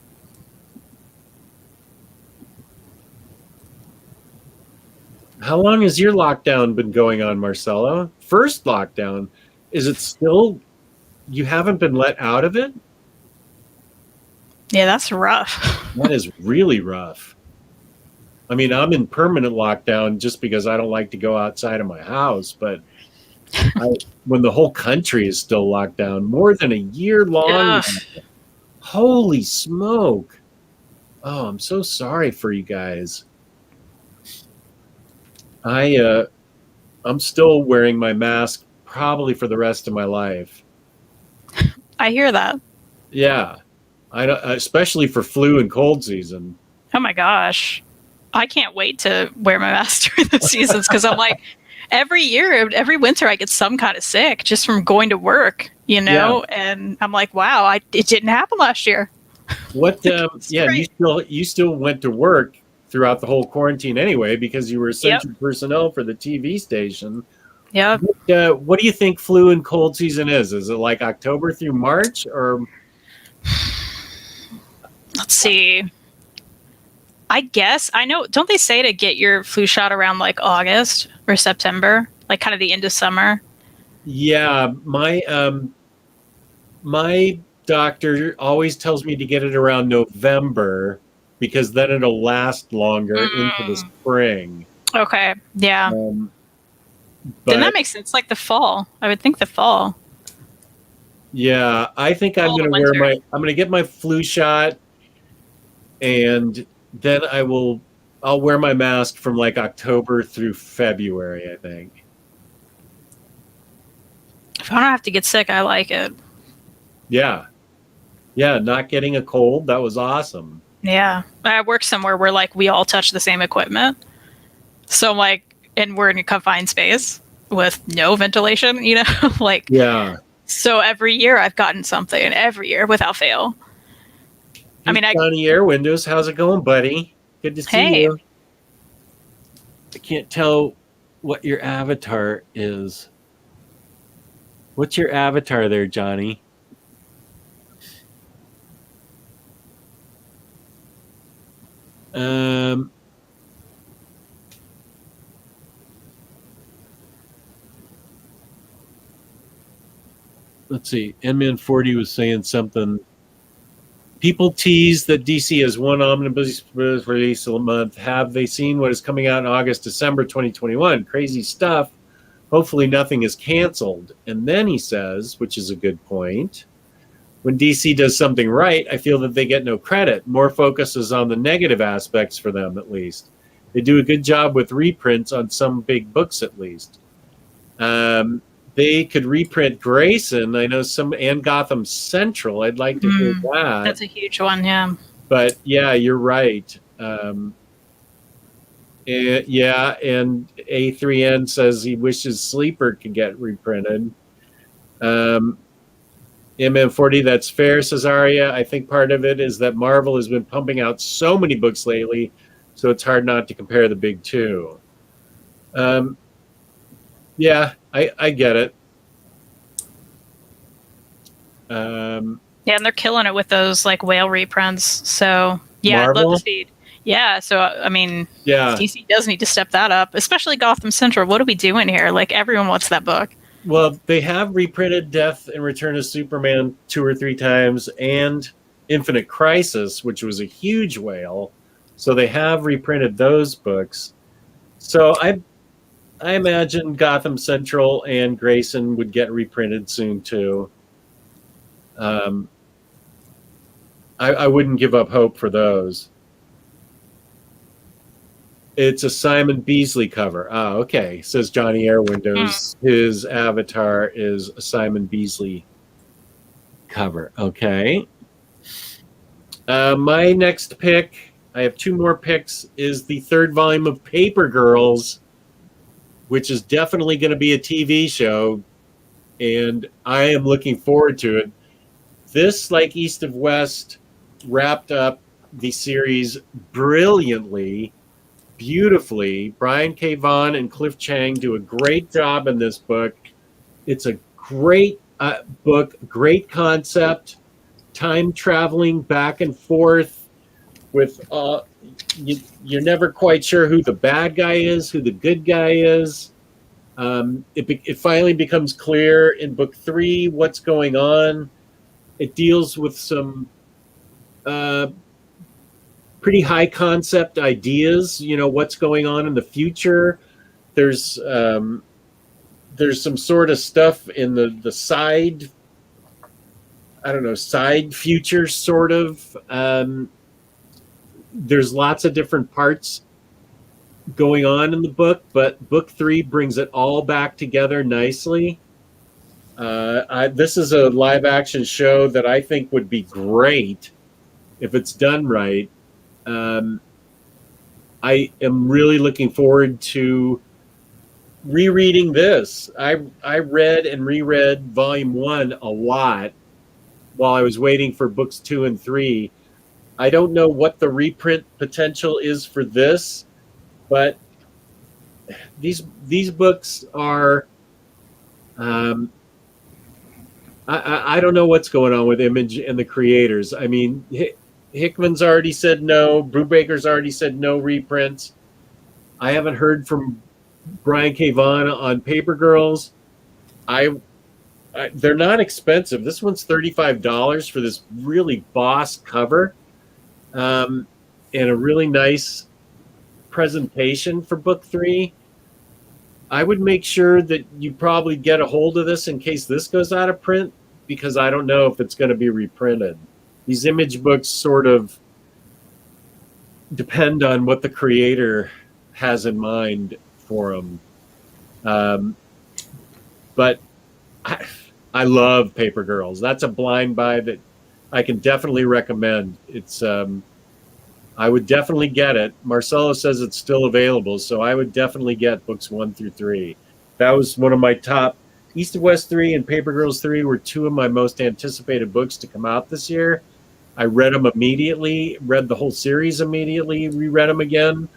How long has your lockdown been going on, Marcelo? First lockdown. Is it still... You haven't been let out of it? Yeah, that's rough. That is really rough. I mean, I'm in permanent lockdown just because I don't like to go outside of my house. But when the whole country is still locked down, more than a year long, holy smoke. I'm so sorry for you guys. I'm still wearing my mask probably for the rest of my life. I hear that. Yeah, especially for flu and cold season. Oh my gosh, I can't wait to wear my mask during the seasons, because I'm like, every year, every winter, I get some kind of sick just from going to work, And I'm like, wow, it didn't happen last year. What? You still went to work throughout the whole quarantine anyway, because you were essential personnel for the TV station. Yeah. What do you think flu and cold season is? Is it like October through March, or? Let's see. I guess I know. Don't they say to get your flu shot around like August or September, like kind of the end of summer? Yeah, my doctor always tells me to get it around November, because then it'll last longer into the spring. Okay. Yeah. Then that makes sense. Like the fall. I would think the fall. Yeah, I think I'm going to I'm going to get my flu shot, and then I'll wear my mask from like October through February, I think. If I don't have to get sick, I like it. Yeah. Yeah, not getting a cold, that was awesome. Yeah. I work somewhere where like we all touch the same equipment. So like, and we're in a confined space with no ventilation, like, yeah. So every year I've gotten something, every year without fail. Johnny Air Windows, how's it going, buddy? Good to see you. I can't tell what your avatar is. What's your avatar there, Johnny? Let's see. N-Man 40 was saying something. People tease that DC has one omnibus release a month. Have they seen what is coming out in August, December 2021? Crazy stuff. Hopefully nothing is canceled. And then he says, which is a good point, when DC does something right, I feel that they get no credit. More focus is on the negative aspects for them, at least. They do a good job with reprints on some big books, at least. They could reprint Grayson, I know, and Gotham Central. I'd like to hear that. That's a huge one, yeah. But yeah, you're right. And A3N says he wishes Sleeper could get reprinted. MM40, that's fair, says Arya. I think part of it is that Marvel has been pumping out so many books lately, so it's hard not to compare the big two. Yeah, I get it. Yeah, and they're killing it with those like whale reprints. So yeah, I'd love Marvel? to see. Yeah, so I mean, Yeah. DC does need to step that up, especially Gotham Central. What are we doing here? Like everyone wants that book. Well, they have reprinted Death and Return of Superman 2 or 3 times and Infinite Crisis, which was a huge whale. So they have reprinted those books. So I imagine Gotham Central and Grayson would get reprinted soon too. I wouldn't give up hope for those. It's a Simon Beasley cover. Oh, okay. Says Johnny Air Windows. His avatar is a Simon Beasley cover. Okay. My next pick, I have 2 more picks, is the 3rd volume of Paper Girls, which is definitely going to be a TV show, and I am looking forward to it. This, like East of West, wrapped up the series brilliantly, beautifully. Brian K. Vaughan and Cliff Chang do a great job in this book. It's a great book, great concept, time traveling back and forth with you're never quite sure who the bad guy is, who the good guy is. It finally becomes clear in book 3 what's going on. It deals with some pretty high concept ideas, what's going on in the future. There's some sort of stuff in the side, side future sort of. There's lots of different parts going on in the book, but book 3 brings it all back together nicely. This is a live action show that I think would be great if it's done right. I am really looking forward to rereading this. I read and reread volume 1 a lot while I was waiting for books 2 and 3. I don't know what the reprint potential is for this, but these books are I don't know what's going on with Image and the creators. I mean, Hickman's already said no. Brubaker's already said no reprints. I haven't heard from Brian K. Vaughan on Paper Girls. They're not expensive. This one's $35 for this really boss cover, and a really nice presentation for book 3. I would make sure that you probably get a hold of this in case this goes out of print, because I don't know if it's going to be reprinted. These Image books sort of depend on what the creator has in mind for them. But I love Paper Girls. That's a blind buy that I can definitely recommend. It's I would definitely get it. Marcelo says it's still available, so I would definitely get books 1 through 3. That was one of my top. East of West 3 and Paper Girls 3 were 2 of my most anticipated books to come out this year. I read them immediately, read the whole series immediately, reread them again,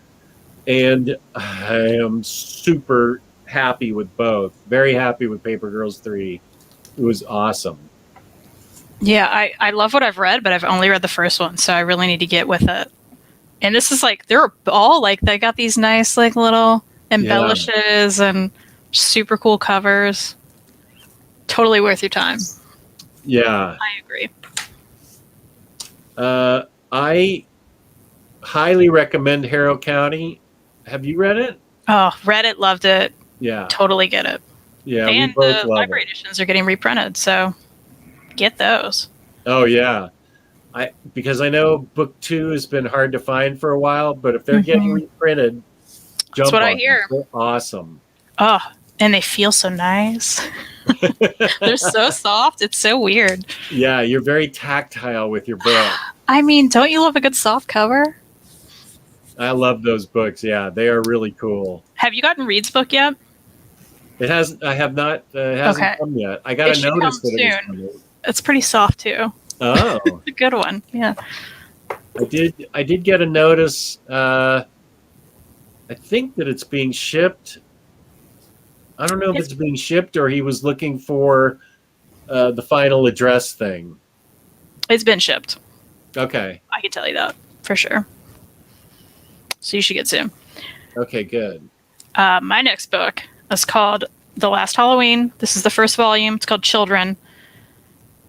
and I am super happy with both. Very happy with Paper Girls 3. It was awesome. Yeah, I love what I've read, but I've only read the first one, so I really need to get with it. And this is like, they're all like, they got these nice like little embellishes and super cool covers. Totally worth your time. Yeah. I agree. I highly recommend Harrow County. Have you read it? Oh, read it, loved it. Yeah. Totally get it. Yeah, and we both the love library editions are getting reprinted, so get those. Oh yeah. Because I know book 2 has been hard to find for a while, but if they're getting reprinted, That's what I hear. They're awesome. Oh, and they feel so nice. They're so soft. It's so weird. Yeah, you're very tactile with your book. I mean, don't you love a good soft cover? I love those books. Yeah, they are really cool. Have you gotten Reed's book yet? It hasn't. I have not. It hasn't come yet. I got a notice that it was coming. It's pretty soft too. Oh, it's a good one. Yeah. I did get a notice. I think that it's being shipped. I don't know if it's being shipped or he was looking for the final address thing. It's been shipped. Okay. I can tell you that for sure. So you should get soon. Okay, good. My next book is called The Last Halloween. This is the first volume. It's called Children.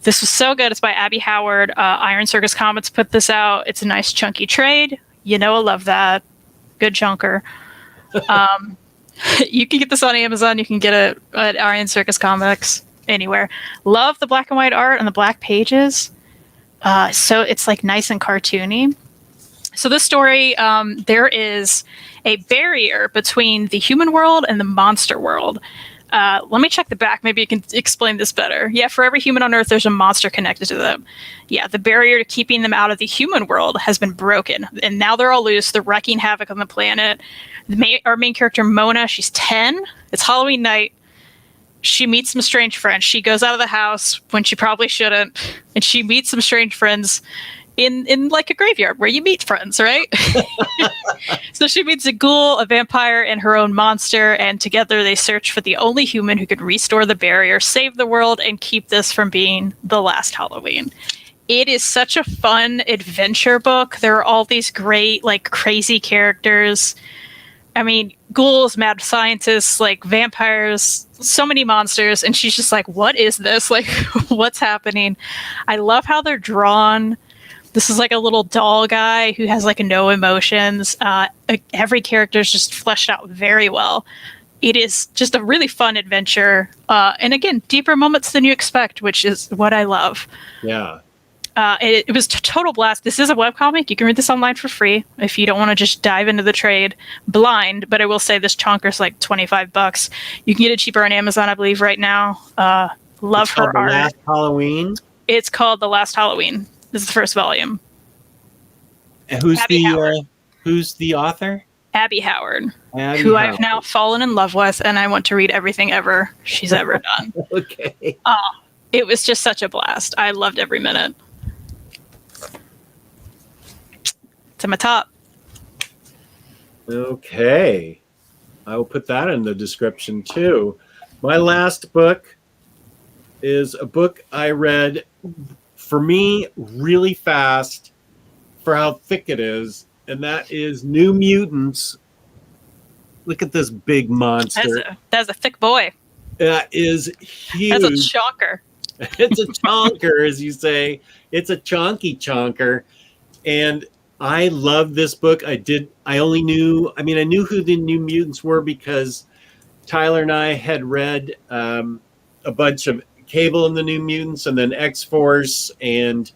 This was so good. It's by Abby Howard. Iron Circus Comics put this out. It's a nice chunky trade. You know I love that. Good chunker. You can get this on Amazon. You can get it at Iron Circus Comics, anywhere. Love the black and white art and the black pages. So it's like nice and cartoony. So this story, there is a barrier between the human world and the monster world. Let me check the back. Maybe you can explain this better. Yeah, for every human on Earth, there's a monster connected to them. Yeah, the barrier to keeping them out of the human world has been broken. And now they're all loose. They're wreaking havoc on the planet. Our main character, Mona, she's 10. It's Halloween night. She meets some strange friends. She goes out of the house when she probably shouldn't. And she meets some strange friends in like a graveyard where you meet friends, right? So she meets a ghoul, a vampire, and her own monster, and together they search for the only human who could restore the barrier, save the world, and keep this from being the last Halloween. It is such a fun adventure book. There are all these great, like, crazy characters. I mean, ghouls, mad scientists, like vampires, so many monsters, and she's just like, what is this? Like, what's happening? I love how they're drawn. This is like a little doll guy who has like no emotions. Every character is just fleshed out very well. It is just a really fun adventure. And again, deeper moments than you expect, which is what I love. Yeah. It was a total blast. This is a webcomic. You can read this online for free if you don't want to just dive into the trade blind. But I will say this chonker's like $25. You can get it cheaper on Amazon, I believe, right now. Love her art. Last Halloween? It's called The Last Halloween. This is the first volume. And who's Abby Howard. Who's the author? Abby Howard, Abby who Howard. I've now fallen in love with, and I want to read everything ever she's ever done. Okay. It was just such a blast. I loved every minute. To my top. Okay. I will put that in the description too. My last book is a book I read, for me, really fast for how thick it is, and that is New Mutants. Look at this big monster. That's a thick boy. That is huge. That's a shocker. It's a chonker, as you say. It's a chonky chonker. And I love this book. I knew who the New Mutants were because Tyler and I had read a bunch of Cable and the New Mutants and then X-Force. And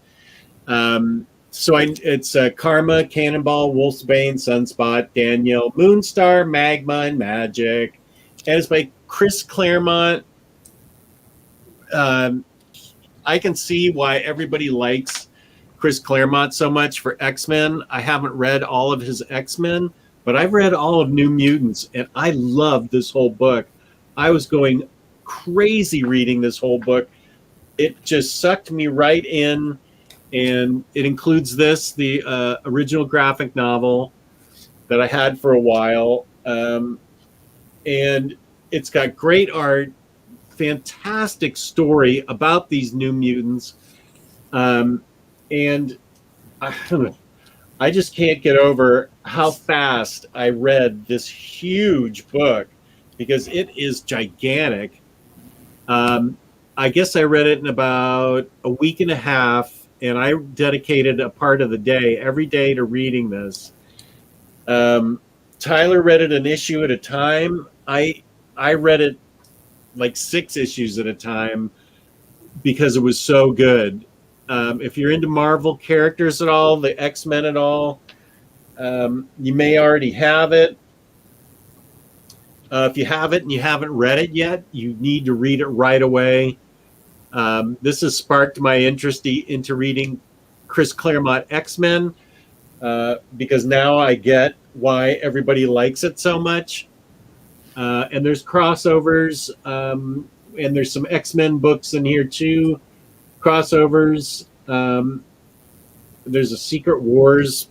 it's Karma, Cannonball, Wolfsbane, Sunspot, Danielle, Moonstar, Magma, and Magic. And it's by Chris Claremont. I can see why everybody likes Chris Claremont so much for X-Men. I haven't read all of his X-Men, but I've read all of New Mutants, and I loved this whole book. I was going crazy reading this whole book. It just sucked me right in, and it includes the original graphic novel that I had for a while, and it's got great art, fantastic story about these New Mutants, and I just can't get over how fast I read this huge book because it is gigantic. I guess I read it in about a week and a half, and I dedicated a part of the day every day to reading this. Tyler read it an issue at a time. I read it like 6 issues at a time because it was so good. If you're into Marvel characters at all, the X-Men at all, you may already have it. If you have it and you haven't read it yet, you need to read it right away. This has sparked my interest into reading Chris Claremont X-Men because now I get why everybody likes it so much. And there's crossovers, and there's some X-Men books in here too. Crossovers. There's a Secret Wars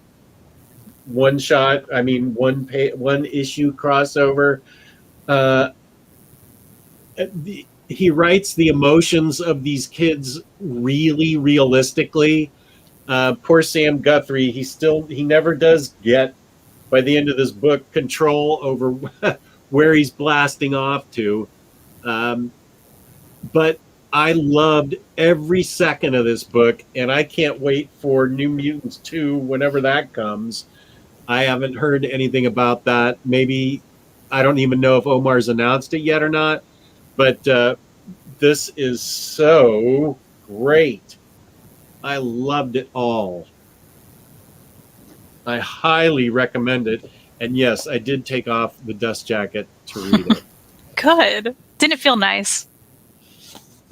one issue crossover. he writes the emotions of these kids really realistically. Poor Sam Guthrie, he never does get, by the end of this book, control over where he's blasting off to. But I loved every second of this book, and I can't wait for New Mutants 2 whenever that comes. I haven't heard anything about that. Maybe, I don't even know if Omar's announced it yet or not, but this is so great. I loved it all. I highly recommend it. And yes, I did take off the dust jacket to read it. Good. Didn't it feel nice?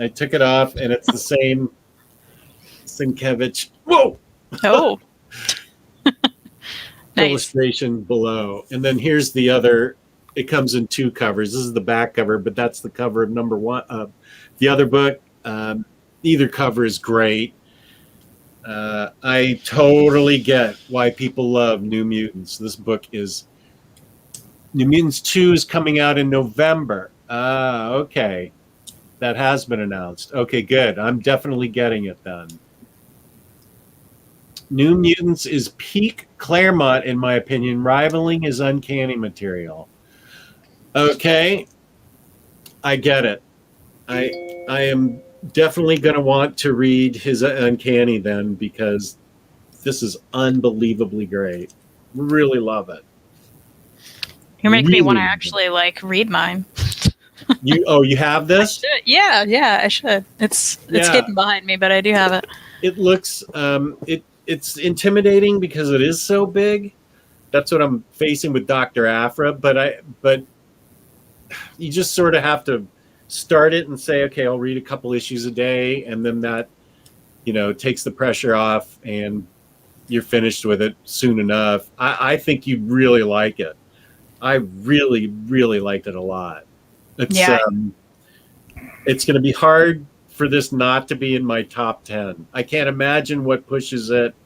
I took it off, and it's the same Sienkiewicz. Whoa! Oh. Nice. Illustration below. And then here's the other. It comes in 2 covers. This is the back cover, but that's the cover of number 1. The other book, either cover is great. I totally get why people love New Mutants. This book is... New Mutants 2 is coming out in November. Okay. That has been announced. Okay, good. I'm definitely getting it then. New Mutants is peak Claremont, in my opinion, rivaling his Uncanny material. Okay. I get it. I am definitely going to want to read his Uncanny then, because this is unbelievably great. Really love it. You're making me want to actually read mine. You have this? Yeah, I should. It's hidden behind me, but I do have it. It looks it's intimidating because it is so big. That's what I'm facing with Dr. Aphra, but you just sort of have to start it and say, okay, I'll read a couple issues a day, and then that, takes the pressure off, and you're finished with it soon enough. I think you'd really like it. I really, really liked it a lot. It's going to be hard for this not to be in my top 10. I can't imagine what pushes it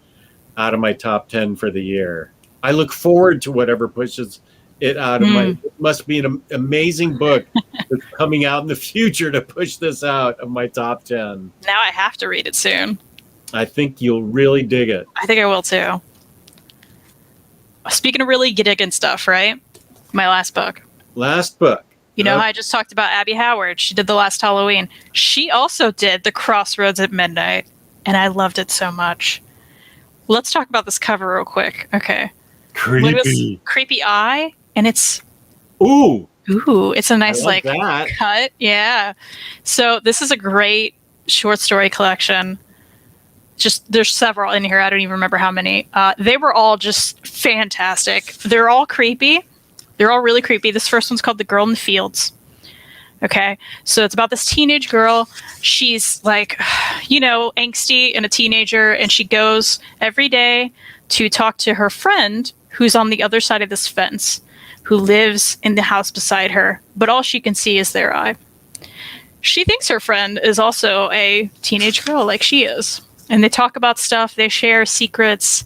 out of my top 10 for the year. I look forward to whatever pushes it out of my... It must be an amazing book that's coming out in the future to push this out of my top 10. Now I have to read it soon. I think you'll really dig it. I think I will too. Speaking of really digging stuff, right? My last book. You know how I just talked about Abby Howard? She did The Last Halloween. She also did The Crossroads at Midnight, and I loved it so much. Let's talk about this cover real quick. Okay. Creepy. Creepy eye, and it's... Ooh, it's a nice, that. cut. Yeah. So this is a great short story collection. There's several in here. I don't even remember how many. They were all just fantastic. They're all creepy. They're all really creepy. This first one's called The Girl in the Fields. Okay. So it's about this teenage girl. She's angsty and a teenager, and she goes every day to talk to her friend who's on the other side of this fence, who lives in the house beside her, but all she can see is their eye. She thinks her friend is also a teenage girl like she is. And they talk about stuff. They share secrets.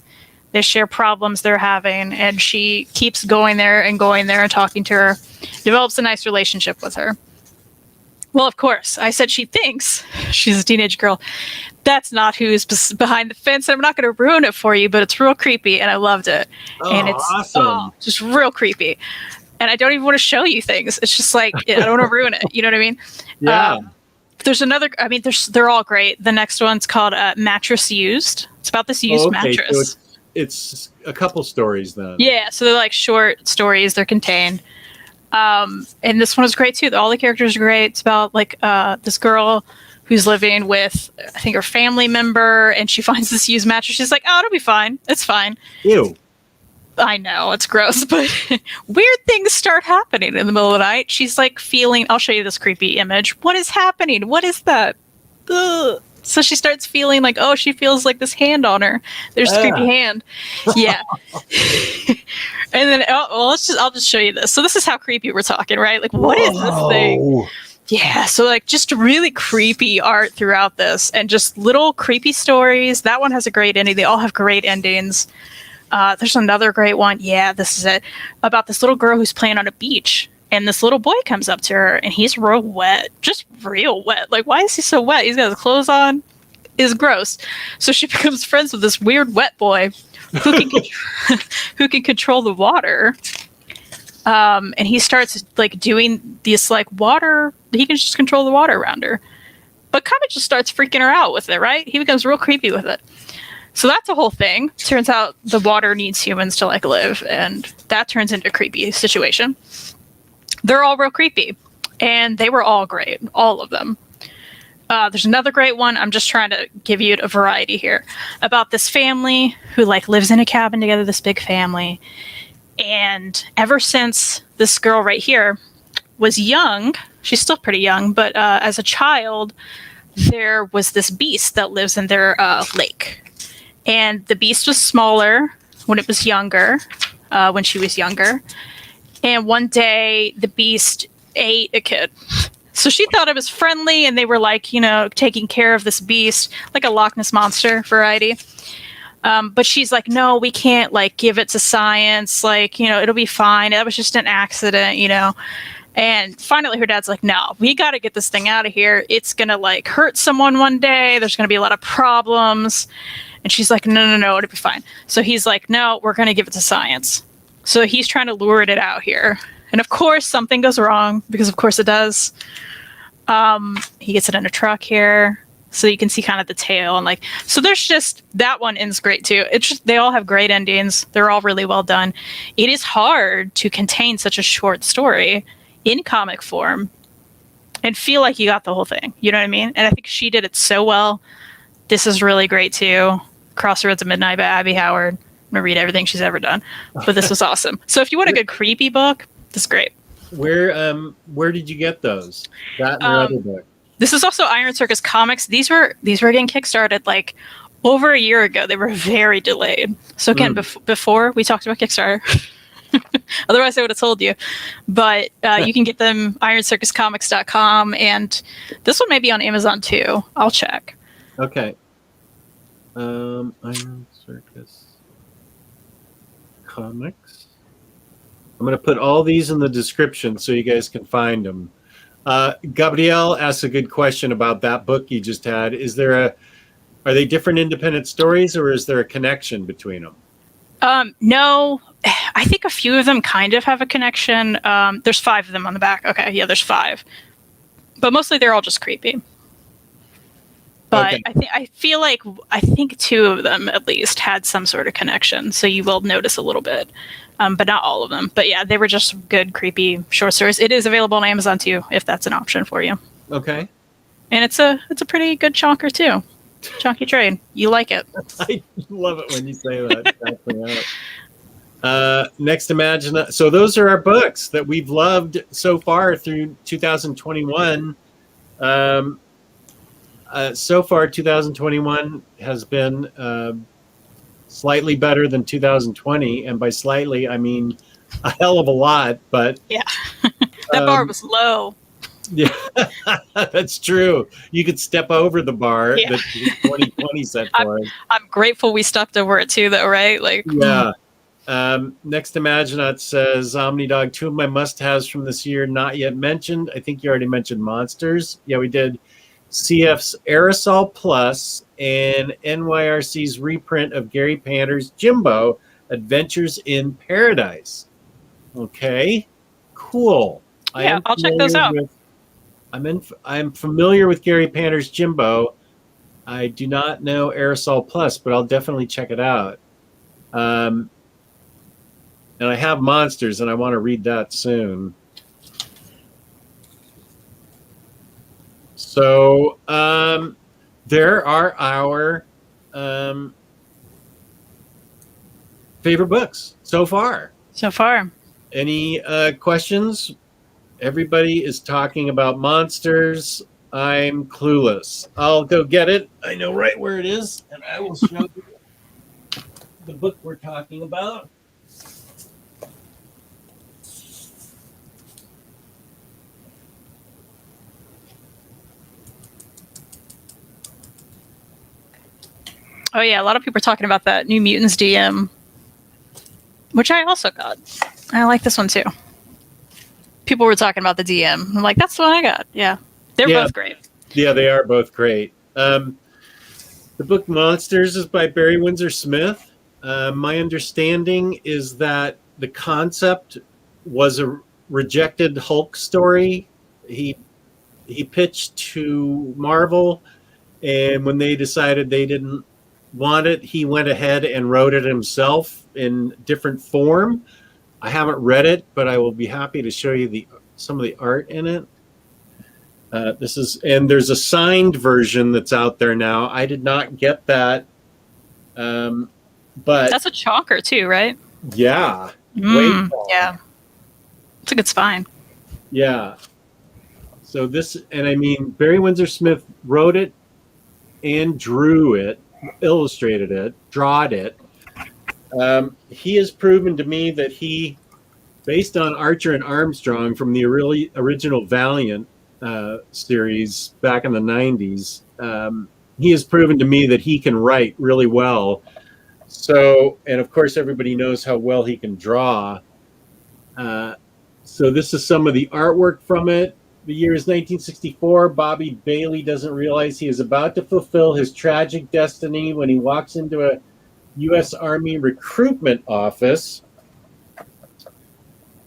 They share problems they're having, and she keeps going there and talking to her, develops a nice relationship with her. Well, of course, I said she thinks she's a teenage girl. That's not who's behind the fence. I'm not going to ruin it for you, but it's real creepy, and I loved it. And it's awesome. Just real creepy. And I don't even want to show you things. It's just I don't want to ruin it. You know what I mean? Yeah. There's another, they're all great. The next one's called Mattress Used. It's about this used mattress. So it's a couple stories then. Yeah, so they're short stories. They're contained. And this one is great too. All the characters are great. It's about this girl who's living with, I think, her family member, and she finds this used mattress. She's like, oh, it'll be fine. It's fine. Ew. I know, it's gross, but weird things start happening in the middle of the night. She's feeling, I'll show you this creepy image. What is happening? What is that? Ugh. So she starts feeling she feels this hand on her. There's a creepy hand. Yeah. And then, I'll just show you this. So this is how creepy we're talking, right? What is this thing? Yeah. So just really creepy art throughout this, and just little creepy stories. That one has a great ending. They all have great endings. There's another great one. Yeah, this is it. About this little girl who's playing on a beach, And this little boy comes up to her, and he's real wet, just real wet. Like, why is he so wet? He's got his clothes on. Is gross. So she becomes friends with this weird wet boy who can who can control the water. And he starts like doing this like water. He can just control the water around her. But Comet just starts freaking her out with it, right? He becomes real creepy with it. So that's a whole thing. Turns out the water needs humans to like live, and that turns into a creepy situation. They're all real creepy, and they were all great, all of them. There's another great one. I'm just trying to give you a variety here about this family who like lives in a cabin together, this big family. And ever since this girl right here was young, she's still pretty young, but as a child, there was this beast that lives in their lake. And the beast was smaller when it was younger, when she was younger. And one day the beast ate a kid. So she thought it was friendly, and they were like, you know, taking care of this beast, like a Loch Ness Monster variety. But she's like, no, we can't like give it to science. Like, you know, it'll be fine. That was just an accident, you know. And finally her dad's like, no, we got to get this thing out of here. It's going to like hurt someone one day. There's going to be a lot of problems. And she's like, no, it'll be fine. So he's like, no, we're going to give it to science. So he's trying to lure it out here. And of course, something goes wrong, because of course it does. He gets it in a truck here, so you can see kind of the tail, and like, so there's just, that one ends great too. It's just, they all have great endings. They're all really well done. It is hard to contain such a short story in comic form and feel like you got the whole thing. You know what I mean? And I think she did it so well. This is really great too. Crossroads of Midnight by Abby Howard. I'm gonna read everything she's ever done, but this was awesome. So if you want a good creepy book, this is great. Where did you get those? That and your other book? This is also Iron Circus Comics. These were getting kickstarted like over a year ago. They were very delayed. So again, before we talked about Kickstarter, otherwise I would have told you. But you can get them IronCircusComics.com, and this one may be on Amazon too. I'll check. Okay. Iron Circus Comics. I'm going to put all these in the description so you guys can find them. Gabrielle asked a good question about that book you just had. Are they different independent stories, or is there a connection between them? No, I think a few of them kind of have a connection. There's 5 of them on the back. Okay, yeah, there's 5. But mostly they're all just creepy. But okay. I think 2 of them at least had some sort of connection, so you will notice a little bit, but not all of them. But yeah, they were just good, creepy short stories. It is available on Amazon too, if that's an option for you. Okay. And it's a pretty good chonker too. Chunky trade. You like it. I love it when you say that. Next Imagine. So those are our books that we've loved so far through 2021. So far, 2021 has been slightly better than 2020, and by slightly, I mean a hell of a lot. But yeah, that bar was low. Yeah, that's true. You could step over the bar that 2020 set for us. I'm grateful we stepped over it too, though, right? Like, yeah. Next Imaginaut says, OmniDog, 2 of my must-haves from this year not yet mentioned. I think you already mentioned Monsters. Yeah, we did. CF's Aerosol Plus and NYRC's reprint of Gary Panter's Jimbo, Adventures in Paradise. Okay, cool. Yeah, I'll check those out. I'm familiar with Gary Panter's Jimbo. I do not know Aerosol Plus, but I'll definitely check it out. And I have Monsters, and I want to read that soon. So there are our favorite books so far. So far. Any questions? Everybody is talking about Monsters. I'm clueless. I'll go get it. I know right where it is, and I will show you the book we're talking about. Oh yeah, a lot of people are talking about that New Mutants DM, which I also got. I like this one too. people were talking about the DM. I'm like, that's the one I got. Yeah, they're both great. Yeah, they are both great. The book Monsters is by Barry Windsor Smith. My understanding is that the concept was a rejected Hulk story. He pitched to Marvel, and when they decided they didn't want it, he went ahead and wrote it himself in different form. I haven't read it, but I will be happy to show you some of the art in it. There's a signed version that's out there now. I did not get that, but that's a chonker too, right? Yeah, yeah, it's a good spine. Yeah. So Barry Windsor Smith wrote it and drew it, illustrated it, drawed it. He has proven to me that based on Archer and Armstrong from the original Valiant series back in the 90s, he has proven to me that he can write really well. So, and of course, everybody knows how well he can draw. So this is some of the artwork from it. The year is 1964. Bobby Bailey doesn't realize he is about to fulfill his tragic destiny when he walks into a U.S. Army recruitment office.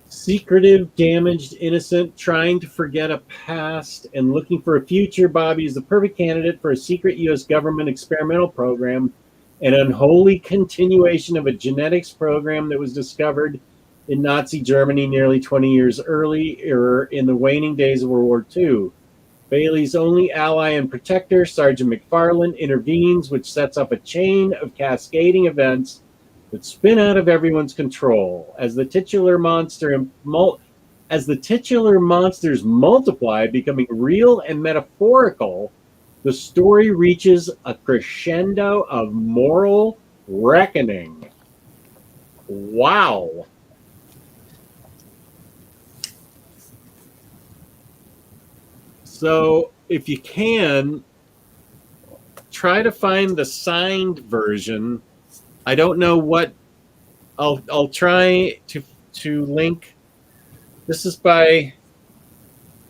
Secretive, damaged, innocent, trying to forget a past and looking for a future, Bobby is the perfect candidate for a secret U.S. government experimental program, an unholy continuation of a genetics program that was discovered in Nazi Germany nearly 20 years earlier in the waning days of World War II. Bailey's only ally and protector, Sergeant McFarlane, intervenes, which sets up a chain of cascading events that spin out of everyone's control. As the titular monsters multiply, becoming real and metaphorical, the story reaches a crescendo of moral reckoning. Wow. So if you can, try to find the signed version. I don't know what I'll try to link. This is by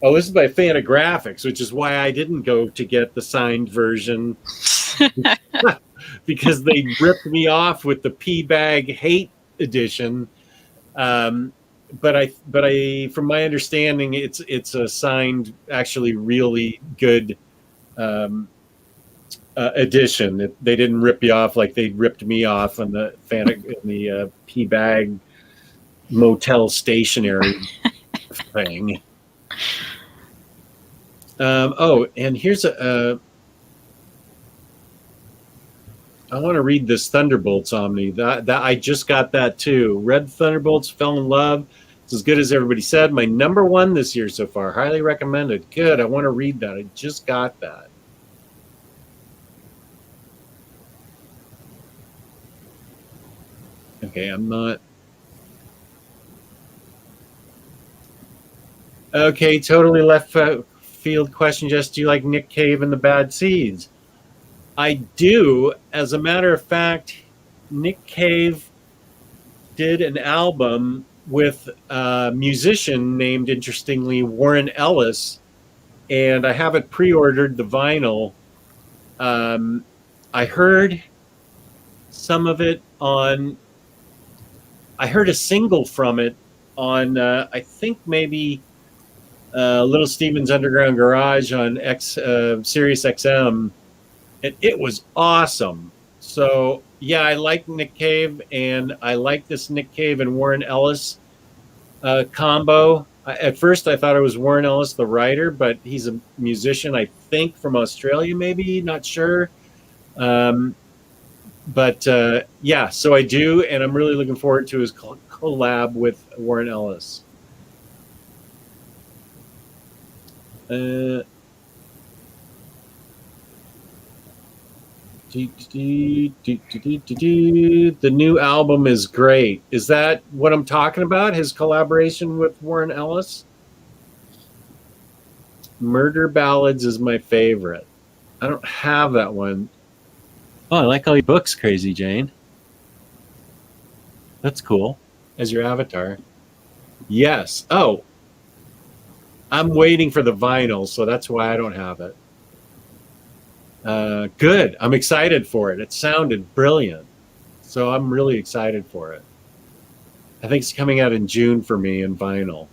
Fantagraphics, which is why I didn't go to get the signed version because they ripped me off with the P-Bag Hate edition. But I, from my understanding, it's a signed, actually really good edition. They didn't rip you off like they ripped me off on the P-Bag motel stationery thing. And here's I want to read this Thunderbolts Omni. That I just got that too. Read Thunderbolts, fell in love. It's as good as everybody said. My number one this year so far. Highly recommended. Good. I want to read that. I just got that. Okay, I'm not. Okay, totally left field question. Just do you like Nick Cave and the Bad Seeds? I do. As a matter of fact, Nick Cave did an album with a musician named, interestingly, Warren Ellis, and I have it pre-ordered, the vinyl. I heard some of it on... I heard a single from it on, I think maybe Little Steven's Underground Garage on Sirius XM. And it was awesome. So, yeah, I like Nick Cave, and I like this Nick Cave and Warren Ellis combo. At first, I thought it was Warren Ellis, the writer, but he's a musician, I think, from Australia, maybe, not sure. Yeah, so I do, and I'm really looking forward to his collab with Warren Ellis. The new album is great. Is that what I'm talking about? His collaboration with Warren Ellis? Murder Ballads is my favorite. I don't have that one. Oh, I like all your books, Crazy Jane. That's cool. As your avatar. Yes. Oh, I'm waiting for the vinyl, so that's why I don't have it. Good. I'm excited for it. It sounded brilliant. So I'm really excited for it. I think it's coming out in June for me in vinyl.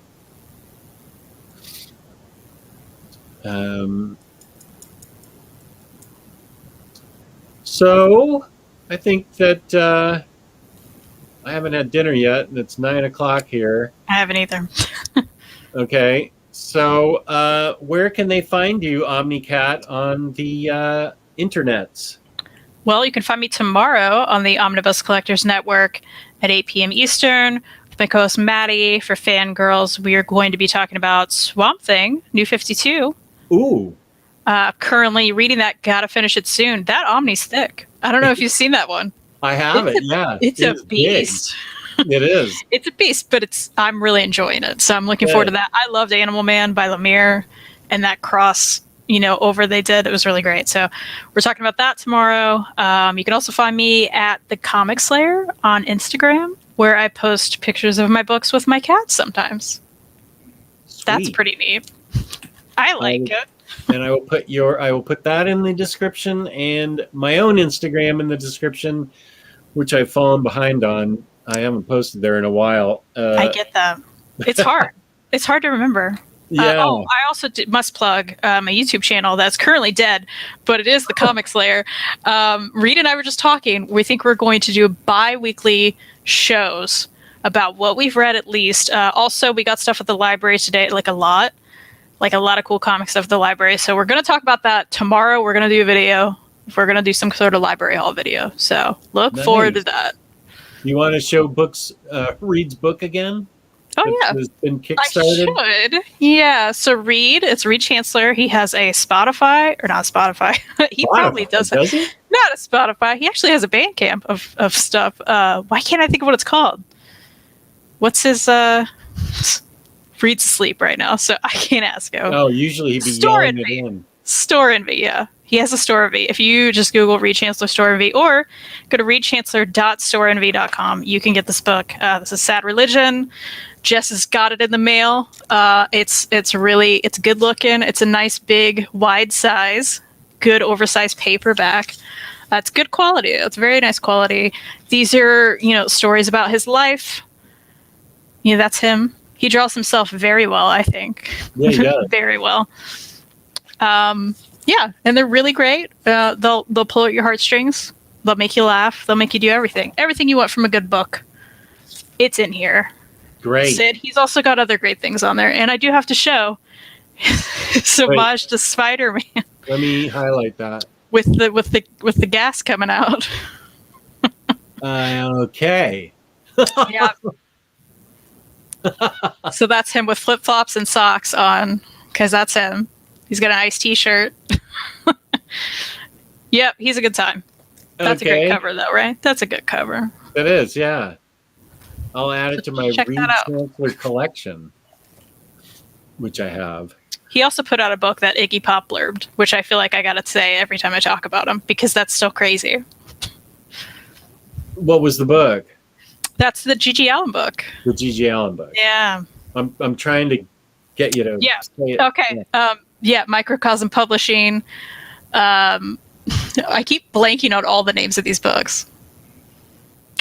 So I think that I haven't had dinner yet, and it's 9 o'clock here. I haven't either. Okay. So where can they find you, OmniCat, on the internets? Well, you can find me tomorrow on the Omnibus Collectors Network at 8 p.m. Eastern with my co-host Maddie. For fangirls, we are going to be talking about Swamp Thing, New 52. Ooh. Currently reading that. Gotta finish it soon. That Omni's thick. I don't know if you've seen that one. I have it, yeah. It's a beast. It is. It's a beast, but I'm really enjoying it. So I'm looking forward to that. I loved Animal Man by Lemire, and that cross, over they did. It was really great. So we're talking about that tomorrow. You can also find me at the Comic Slayer on Instagram, where I post pictures of my books with my cats sometimes. Sweet. That's pretty neat. I like it. And I will put that in the description, and my own Instagram in the description, which I've fallen behind on. I haven't posted there in a while. I get that. It's hard. It's hard to remember. Yeah. I also must plug my YouTube channel that's currently dead, but it is the Comic Slayer. Reed and I were just talking. We think we're going to do bi-weekly shows about what we've read at least. Also, we got stuff at the library today, like a lot of cool comic stuff at the library. So we're going to talk about that tomorrow. We're going to do a video. We're going to do some sort of library haul video. So look forward to that. You want to show books, Reed's book again? Oh, yeah. Has been kickstarted? I should. Yeah. So it's Reed Chancellor. He has a Spotify, or not Spotify. Probably doesn't. Does he? Not a Spotify. He actually has a Bandcamp of stuff. Why can't I think of what it's called? What's his, Reed's asleep right now, so I can't ask him. Oh, usually he'd be Store yelling Envy. it in. Store Envy, yeah. He has a Store Envy. If you just Google Reed Chancellor Store Envy or go to reedchancellor.storeenvy.com, you can get this book. This is Sad Religion. Jess has got it in the mail. It's good looking. It's a nice, big, wide size, good oversized paperback. It's good quality. It's very nice quality. These are, stories about his life. That's him. He draws himself very well, I think. Yeah, he does. Very well. Yeah, and they're really great. They'll pull at your heartstrings. They'll make you laugh. They'll make you do everything. Everything you want from a good book. It's in here. Great. Sid, he's also got other great things on there. And I do have to show his homage to Spider-Man. Let me highlight that. With the gas coming out. Okay. Yeah. So that's him with flip-flops and socks on, because that's him. He's got a nice t-shirt. Yep, he's a good time. That's a great cover, though, right? That's a good cover. It is, yeah. I'll add it to my Reed Chancellor collection, which I have. He also put out a book that Iggy Pop blurbed, which I feel like I gotta say every time I talk about him, because that's still crazy. What was the book? That's the G.G. Allen book. The G.G. Allen book. Yeah. I'm trying to get you to say it. Okay. Yeah, Microcosm Publishing. I keep blanking out all the names of these books.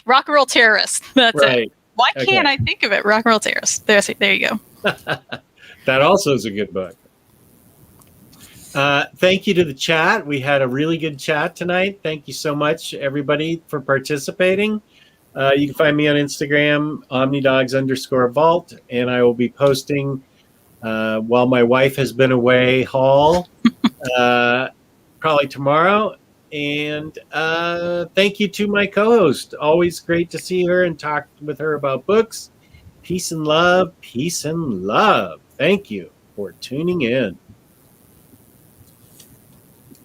Rock and Roll Terrorist. That's it. Why can't I think of it? Rock and Roll Terrorist. There you go. That also is a good book. Thank you to the chat. We had a really good chat tonight. Thank you so much, everybody, for participating. You can find me on Instagram, OmniDogs_vault, and I will be posting while my wife has been away haul probably tomorrow. And thank you to my co-host. Always great to see her and talk with her about books. Peace and love. Peace and love. Thank you for tuning in.